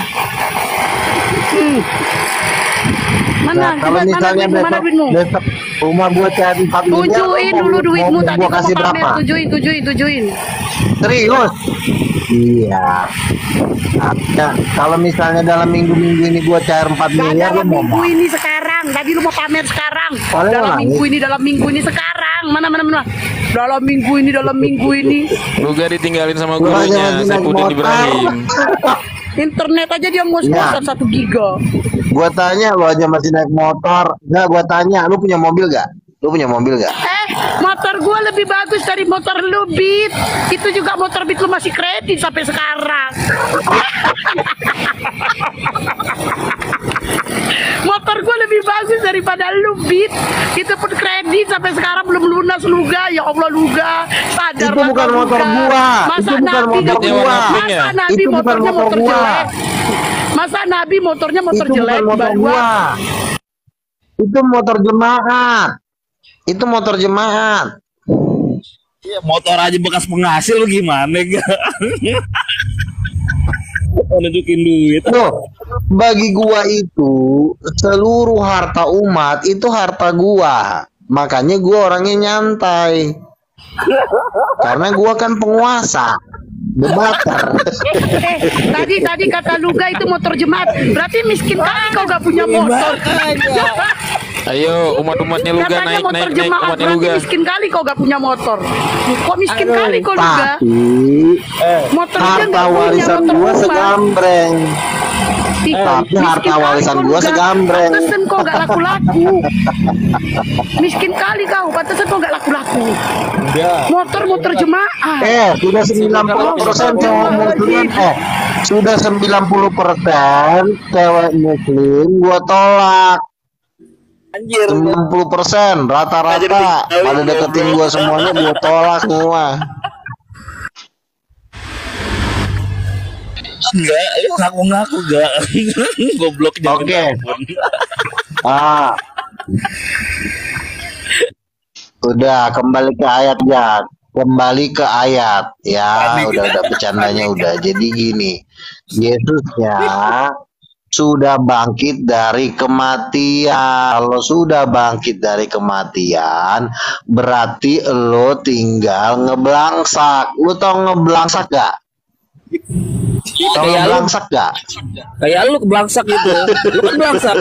Mana? Kalau misalnya besok rumah gua cari 4 miliar. Tujuin dulu duitmu tadi gua kasih berapa? Tujuin. Serius? Iya. Kalau misalnya dalam minggu-minggu ini gua cair 4 miliar, dalam minggu ini sekarang. Tadi lu mau pamer sekarang. Dalam minggu ini sekarang. Mana? Dalam minggu ini. Lu gak ditinggalin sama gurunya, Saipudin Ibrahim. Internet aja dia ngos-ngosan 1 giga. Gua tanya lu aja masih naik motor. Enggak, gua tanya lu punya mobil gak? Motor gua lebih bagus dari motor lu, Bit. Itu juga motor Bit lu masih kredit sampai sekarang. Motor gua lebih bagus daripada lu, Bit. Itu pun kredit sampai sekarang belum lunas, Luga. Ya Allah, Luga. Sadar. Itu bukan motor gua. Itu bukan motor gua. Itu bukan motor gua. Masa Nabi motornya motor jelek? Itu motor jemaat. Iya, motor aja bekas penghasil lu gimana gak? Nunjukin duit. bagi gua itu seluruh harta umat itu harta gua. Makanya gua orangnya nyantai. Karena gua kan penguasa. Debater. Tadi kata Luga itu motor jemaat. Berarti miskin kali kau gak punya motor. Ayo umat-umatnya Luga Katanya naik motor naik naik jemaat, umatnya berarti Luga. miskin kali kau gak punya motor. Kok miskin kali kau Luga? Motor aja Harta nggak punya, warisan motor gua rumah. segambreng. Tapi harta warisan gua segambreng. Pantesan kau gak laku-laku. Miskin kali kau, pantesan kau gak laku-laku. Motor jemaah. Sudah 90% cewek muslim. Sudah 90% cewek muslim gua tolak. Anjir. 90% rata-rata pada deketin gua semuanya gua tolak semua. Enggak, ngaku-ngaku gak. Goblok jangan Oke. telepon. Udah kembali ke ayat ya. Kembali ke ayat ya. Udah bercandanya udah. Jadi gini, Yesusnya sudah bangkit dari kematian. Kalau sudah bangkit dari kematian, berarti lo tinggal ngeblangsak. Lo tau ngeblangsak gak? Tau ngeblangsak gak? Kayak lu kebelangsak gitu. Lu kan belangsak.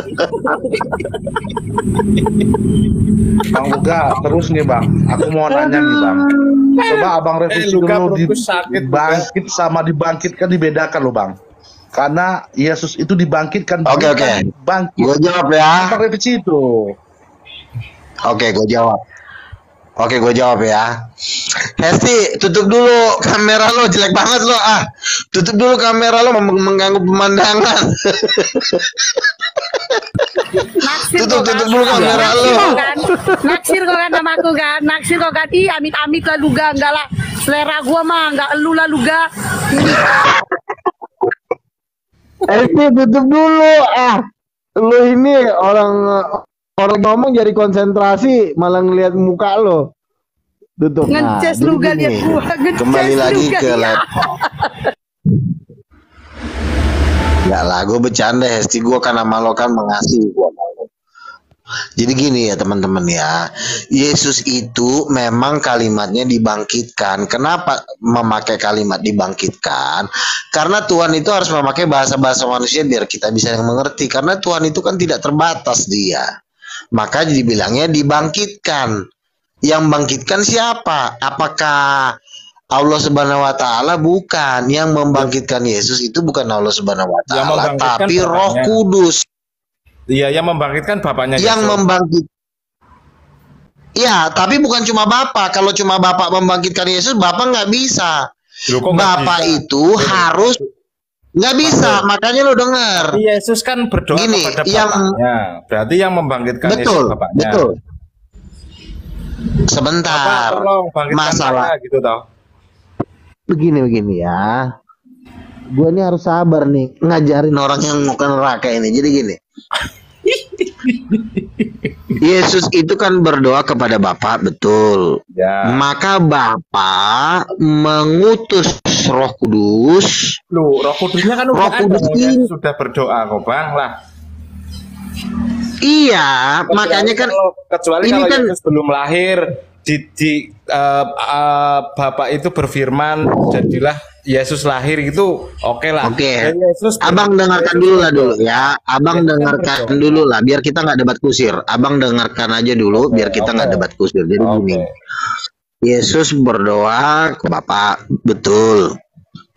Bang Luga, terus nih Bang, aku mau nanya nih Bang. Coba Abang revisi dulu dibangkit sama dibangkitkan dibedakan loh Bang. Karena Yesus itu dibangkitkan. Oke. Bangkit. Gue jawab ya. Abang revisi itu. Oke, gue jawab ya. Hesti, tutup dulu kamera lo, jelek banget lo. Tutup dulu kamera lo, mengganggu pemandangan. tutup dulu kamera lo. Naksir kau kan sama aku kan. Naksir kau kan. Ih, amit-amit lah Luga. Enggak lah. Selera gua mah enggak elu lah Luga. Hesti, tutup dulu. Lo ini orang ngomong jadi konsentrasi malah ngelihat muka lo. Tutup. Ngeces Luga lihat gua. Kembali lagi ke live. Ya lah, gue bercanda Hesti, gue kan sama lo kan mengasihi gua. Jadi gini ya teman-teman ya, Yesus itu memang kalimatnya dibangkitkan. Kenapa memakai kalimat dibangkitkan? Karena Tuhan itu harus memakai bahasa-bahasa manusia biar kita bisa mengerti. Karena Tuhan itu kan tidak terbatas dia. Maka dibilangnya dibangkitkan. Yang bangkitkan siapa? Apakah Allah Subhanahu wa taala? Bukan. Yang membangkitkan Yesus itu bukan Allah Subhanahu wa taala, tapi Roh Kudus. Iya, yang membangkitkan Bapaknya Yesus. Yang membangkit. Ya, tapi bukan cuma Bapak. Kalau cuma Bapak membangkitkan Yesus, Bapak nggak bisa. Bapak itu harus nggak bisa. Makanya lo dengar. Yesus kan berdoa kepada Bapaknya. Berarti yang membangkitkan Yesus Bapaknya. Betul. Sebentar. Masalah gitu toh. Begini ya. Gue ini harus sabar nih ngajarin orang yang mau ke neraka ini. Jadi gini. Yesus itu kan berdoa kepada Bapa, betul. Ya. Maka Bapa mengutus Roh Kudus. Loh, Roh Kudusnya kan Roh Kudus ini sudah berdoa kok, Bang lah. Iya, makanya kan kecuali ini kalau kan Yesus belum lahir Bapak itu berfirman jadilah Yesus lahir gitu, oke lah. Oke. Abang dengarkan dulu lah ya. Abang dengarkan dulu lah biar kita nggak debat kusir. Abang dengarkan aja dulu biar kita nggak debat kusir. Jadi gini. Yesus berdoa ke Bapa, betul.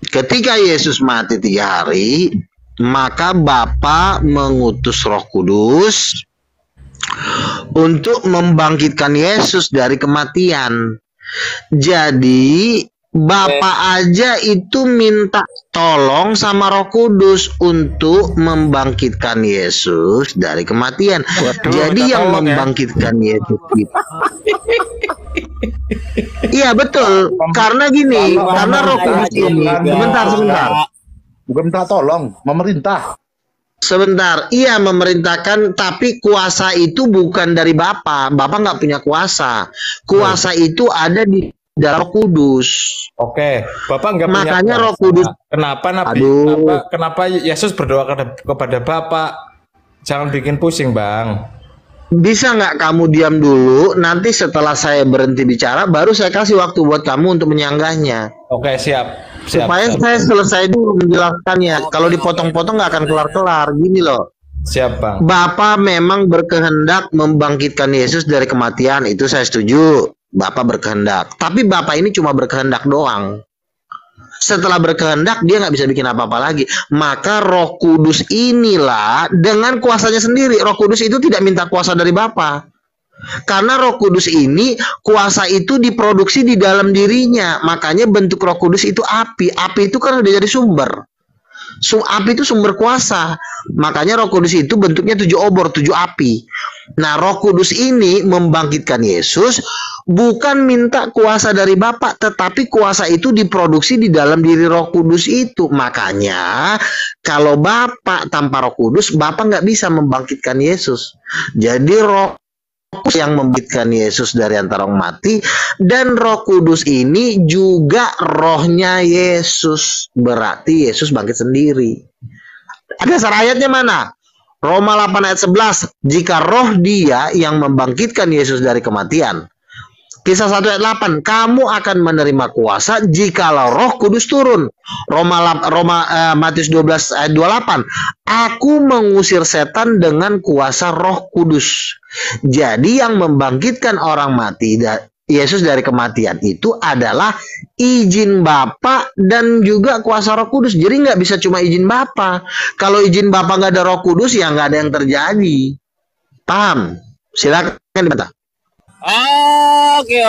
Ketika Yesus mati 3 hari, maka Bapa mengutus Roh Kudus untuk membangkitkan Yesus dari kematian. Jadi Bapak aja itu minta tolong sama Roh Kudus untuk membangkitkan Yesus dari kematian. Jadi yang membangkitkan Yesus itu iya betul, karena gini, karena Roh Kudus ini sebentar. Bukan minta tolong, memerintah. Sebentar, iya memerintahkan, tapi kuasa itu bukan dari Bapa. Bapa nggak punya kuasa. Kuasa itu ada di dalam Roh Kudus. Oke, Bapak nggak punya Makanya kuasa. Roh Kudus. Kenapa Nabi? Kenapa Yesus berdoa kepada Bapak? Jangan bikin pusing, Bang. Bisa nggak kamu diam dulu? Nanti setelah saya berhenti bicara, baru saya kasih waktu buat kamu untuk menyanggahnya. Oke, siap. Supaya saya selesai dulu menjelaskannya. Kalau dipotong-potong nggak akan kelar-kelar. Gini loh. Siap, Bang. Bapak memang berkehendak membangkitkan Yesus dari kematian. Itu saya setuju. Bapak berkehendak. Tapi Bapak ini cuma berkehendak doang. Setelah berkehendak, dia nggak bisa bikin apa-apa lagi. Maka Roh Kudus inilah dengan kuasanya sendiri. Roh Kudus itu tidak minta kuasa dari Bapa. Karena Roh Kudus ini, kuasa itu diproduksi di dalam dirinya. Makanya bentuk Roh Kudus itu api. Api itu kan udah jadi sumber. Api itu sumber kuasa. Makanya Roh Kudus itu bentuknya 7 obor, 7 api. Nah, Roh Kudus ini membangkitkan Yesus bukan minta kuasa dari Bapa, tetapi kuasa itu diproduksi di dalam diri Roh Kudus itu. Makanya kalau Bapa tanpa Roh Kudus, Bapa nggak bisa membangkitkan Yesus. Jadi Roh yang membangkitkan Yesus dari antara orang mati, dan Roh Kudus ini juga rohnya Yesus. Berarti Yesus bangkit sendiri. Dasar ayatnya mana? Roma 8 ayat 11. Jika roh dia yang membangkitkan Yesus dari kematian. Kisah 1 ayat 8. Kamu akan menerima kuasa jikalau Roh Kudus turun. Matius 12 ayat 28. Aku mengusir setan dengan kuasa Roh Kudus. Jadi yang membangkitkan orang mati Yesus dari kematian itu adalah izin Bapa dan juga kuasa Roh Kudus. Jadi nggak bisa cuma izin Bapa. Kalau izin Bapa nggak ada Roh Kudus, ya nggak ada yang terjadi. Paham? Silakan dibantah. Oke.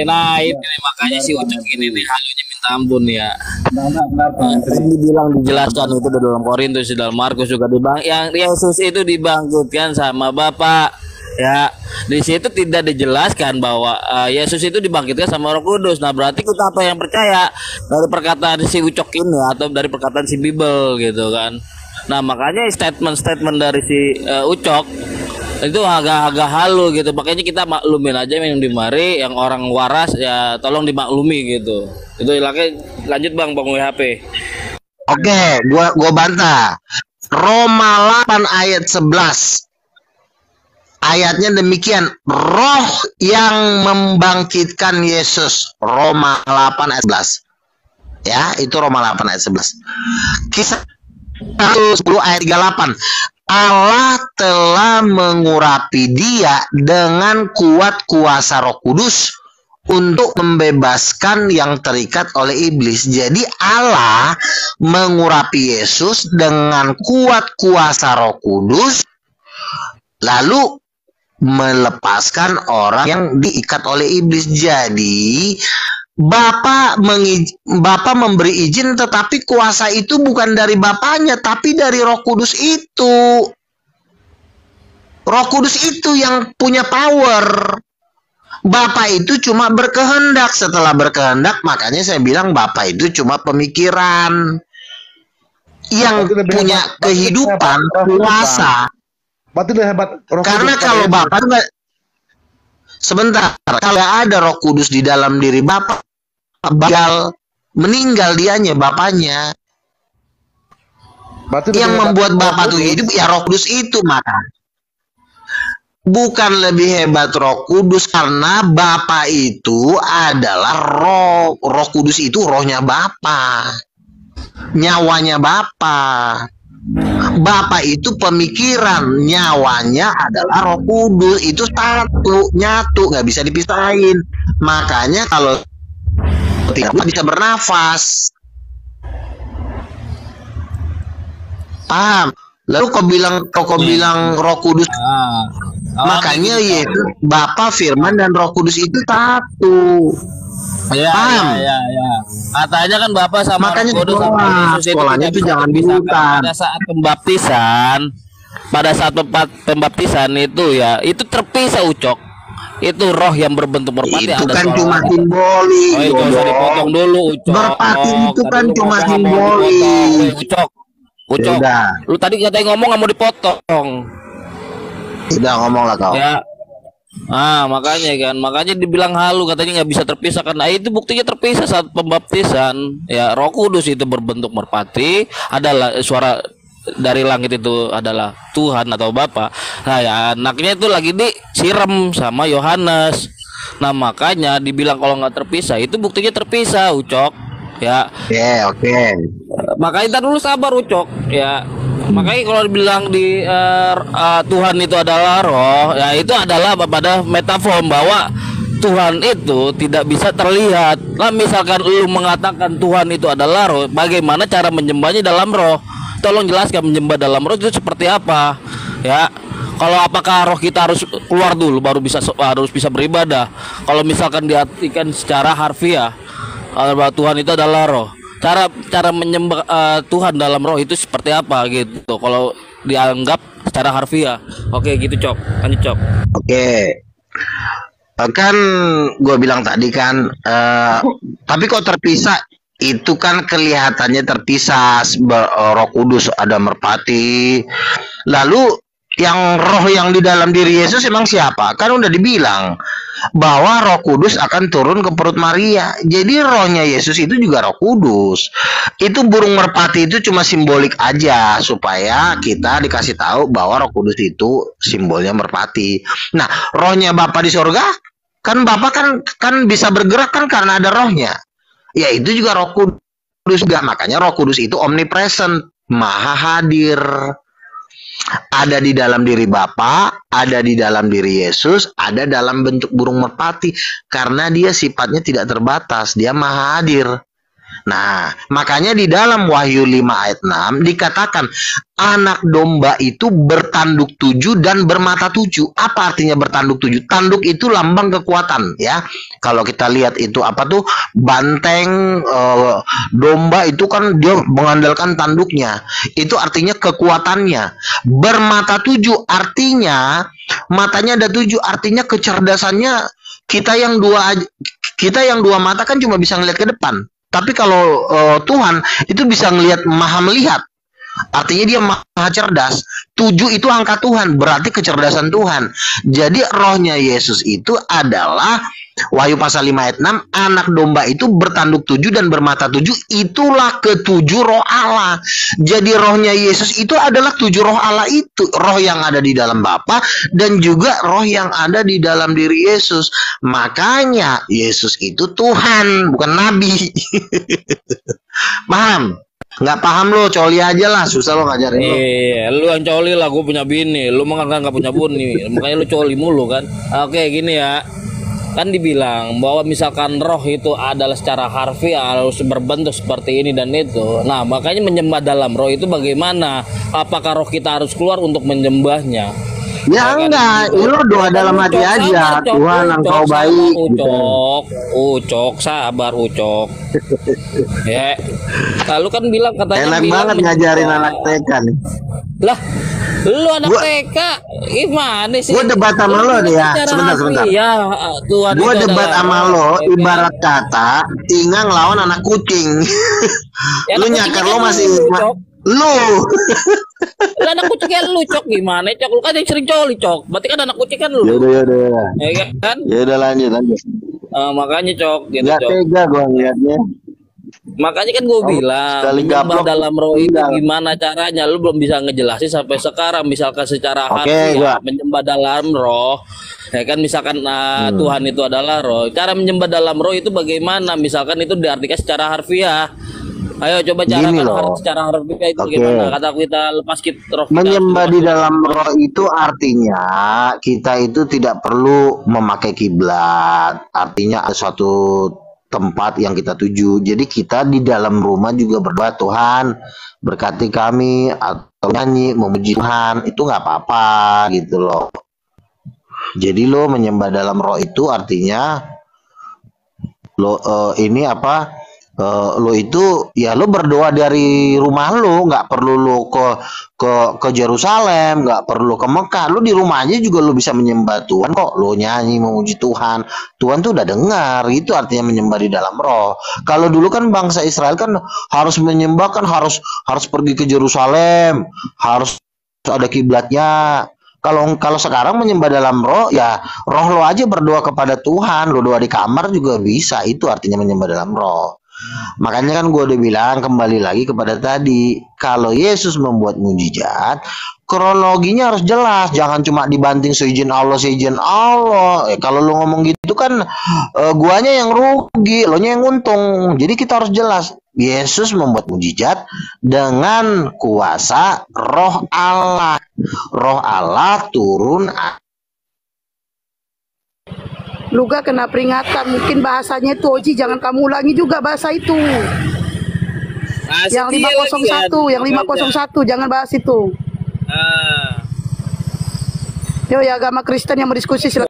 Nah, ini nih, makanya si Ucok ini nih halunya minta ampun ya. Ini dibilang dijelaskan itu di dalam Korintus, di dalam Markus juga yang Yesus itu dibangkitkan sama Bapa. Ya, di situ tidak dijelaskan bahwa Yesus itu dibangkitkan sama Roh Kudus. Nah, berarti kita apa yang percaya dari perkataan si Ucok ini atau dari perkataan si Bible gitu kan. Nah, makanya statement dari si Ucok itu agak halu gitu. Makanya kita maklumin aja yang di mari, yang orang waras ya tolong dimaklumi gitu. Itu lanjut Bang WHP. Oke, gua bantah. Roma 8 ayat 11. Ayatnya demikian, roh yang membangkitkan Yesus. Roma 8 ayat 11. Ya, itu Roma 8 ayat 11. Kisah 10 ayat 38. Allah telah mengurapi dia dengan kuat kuasa Roh Kudus untuk membebaskan yang terikat oleh iblis. Jadi Allah mengurapi Yesus dengan kuat kuasa Roh Kudus, lalu melepaskan orang yang diikat oleh iblis. Jadi Bapa memberi izin, tetapi kuasa itu bukan dari Bapaknya, tapi dari Roh Kudus itu. Roh Kudus itu yang punya power. Bapa itu cuma berkehendak. Setelah berkehendak, makanya saya bilang Bapa itu cuma pemikiran. Yang punya kehidupan, kuasa. Karena kalau Bapa sebentar, kalau ada Roh Kudus di dalam diri Bapa, bakal meninggal dianya, Bapaknya. Yang membuat Bapa itu hidup ya Roh Kudus itu. Maka bukan lebih hebat Roh Kudus, karena Bapa itu adalah Roh Kudus itu rohnya Bapa, nyawanya Bapa. Bapa itu pemikiran, nyawanya adalah Roh Kudus. Itu satu, nyatu, nggak bisa dipisahin. Makanya kalau tidak bisa bernafas. Paham? Lalu kau bilang Roh Kudus. Makanya Yesus, Bapa, Firman, dan Roh Kudus itu satu. Paham? Ya. Katanya kan Bapak sama makanya Roh Kudus sama Yesus itu jangan dipisahkan. Pada saat pembaptisan itu ya, itu terpisah Ucok. Itu roh yang berbentuk merpati. Itu kan cuma simbolik. Itu usah dipotong dulu Ucok. Merpati itu kan cuma simbolik. Ucok. Lu tadi katanya ngomong nggak mau dipotong. Udah ngomong lah kau. Ya. Makanya dibilang halu, katanya nggak bisa terpisahkan. Nah, itu buktinya terpisah saat pembaptisan. Ya, Roh Kudus itu berbentuk merpati, adalah suara dari langit itu adalah Tuhan atau Bapa. Nah, ya anaknya itu lagi disiram sama Yohanes. Nah, makanya dibilang kalau nggak terpisah, itu buktinya terpisah, Ucok. Ya. Oke. Makanya kita dulu sabar, Ucok. Ya. Makanya kalau dibilang di Tuhan itu adalah roh, ya itu adalah pada metafor bahwa Tuhan itu tidak bisa terlihat. Lah misalkan lu mengatakan Tuhan itu adalah roh, bagaimana cara menyembahnya dalam roh? Tolong jelaskan menyembah dalam roh itu seperti apa? Ya. Kalau apakah roh kita harus keluar dulu baru harus bisa beribadah? Kalau misalkan diartikan secara harfiah bahwa Tuhan itu adalah roh. Cara menyembah Tuhan dalam roh itu seperti apa gitu kalau dianggap secara harfiah. Oke gitu, Cok. Lanjut, Cok. Oke. Kan gue bilang tadi kan tapi kok terpisah, itu kan kelihatannya terpisah. Roh Kudus ada merpati, lalu yang roh yang di dalam diri Yesus emang siapa? Kan udah dibilang bahwa Roh Kudus akan turun ke perut Maria. Jadi rohnya Yesus itu juga Roh Kudus. Itu burung merpati itu cuma simbolik aja supaya kita dikasih tahu bahwa Roh Kudus itu simbolnya merpati. Nah, rohnya Bapa di sorga kan, Bapa kan bisa bergerak kan karena ada rohnya. Ya itu juga Roh Kudus juga. Makanya Roh Kudus itu omnipresent, maha hadir. Ada di dalam diri Bapa, ada di dalam diri Yesus, ada dalam bentuk burung merpati. Karena dia sifatnya tidak terbatas, dia maha hadir. Nah, makanya di dalam Wahyu 5 ayat 6 dikatakan anak domba itu bertanduk 7 dan bermata 7. Apa artinya bertanduk 7? Tanduk itu lambang kekuatan ya. Kalau kita lihat itu apa tuh banteng domba itu kan dia mengandalkan tanduknya. Itu artinya kekuatannya. Bermata 7 artinya matanya ada 7, artinya kecerdasannya. Kita yang dua mata kan cuma bisa ngelihat ke depan. Tapi kalau Tuhan itu bisa ngelihat, maha melihat. Artinya dia maha cerdas. 7 itu angka Tuhan, berarti kecerdasan Tuhan. Jadi rohnya Yesus itu adalah Wahyu pasal 5 ayat 6, anak domba itu bertanduk 7 dan bermata 7, itulah ketujuh roh Allah. Jadi rohnya Yesus itu adalah 7 roh Allah itu, roh yang ada di dalam Bapa dan juga roh yang ada di dalam diri Yesus. Makanya Yesus itu Tuhan, bukan nabi. Paham? Nggak paham lo, coli aja lah, susah lo ngajarin lo. Lu yang coli lah, gue punya bini, lu mengatakan nggak punya bini, makanya lu coli mulu kan. Oke, gini ya. Kan dibilang bahwa misalkan roh itu adalah secara harfiah harus berbentuk seperti ini dan itu. Nah, makanya menyembah dalam roh itu bagaimana? Apakah roh kita harus keluar untuk menyembahnya? Ya enggak, lu doa dalam hati aja. Tuhan engkau baik. Ucok, sabar Ucok. Ya. Lalu kan bilang katanya enak banget ngajarin anak TK nih. Lah, lu anak TK gimana sih? Gue debat sama lo nih ya. Sebentar. Iya, Tuhan. Gue debat sama lo ibarat kata Ingang lawan anak kucing. Lu nyakar lo masih lu. Anak kucing kan lu, Cok, gimana, Cok? Lu kan yang sering coli, Cok. Berarti kan anak kucing kan lu. Yaudah. Ya kan? Yaudah lanjut. Makanya, Cok, gitu, Cok. Gak tega gue ngeliatnya. Makanya kan gue bilang menyembah dalam roh itu gimana caranya, lu belum bisa ngejelasin sampai sekarang. Misalkan secara harfiah menyembah dalam roh, ya kan, misalkan Tuhan itu adalah roh. Cara menyembah dalam roh itu bagaimana? Misalkan itu diartikan secara harfiah. Ayo coba secara harfiah itu gimana? Kata kita lepas roh. Menyembah di dalam roh itu artinya kita itu tidak perlu memakai kiblat. Artinya suatu tempat yang kita tuju. Jadi kita di dalam rumah juga berdoa, Tuhan berkati kami, atau nyanyi memuji Tuhan, itu nggak apa-apa gitu loh. Jadi lo menyembah dalam roh itu artinya lo lo itu ya lo berdoa dari rumah lo, nggak perlu lo ke Yerusalem, nggak perlu ke Mekah, lo di rumahnya juga lo bisa menyembah Tuhan kok. Lo nyanyi memuji Tuhan, Tuhan tuh udah dengar. Itu artinya menyembah di dalam roh. Kalau dulu kan bangsa Israel kan harus menyembah, kan harus pergi ke Yerusalem, harus ada kiblatnya, Kalau sekarang menyembah dalam roh, ya roh lo aja berdoa kepada Tuhan, lo doa di kamar juga bisa, itu artinya menyembah dalam roh. Makanya kan gue udah bilang kembali lagi kepada tadi, kalau Yesus membuat mujizat, kronologinya harus jelas, jangan cuma dibanting seizin Allah. Kalau lu ngomong gitu kan guanya yang rugi, lo nya yang untung. Jadi kita harus jelas, Yesus membuat mujizat dengan kuasa Roh Allah. Roh Allah turun. Luga kena peringatan, mungkin bahasanya itu Oji, jangan kamu ulangi juga bahasa itu. Yang 501, yang 501 jangan bahas itu. Yo ya agama Kristen yang berdiskusi silakan.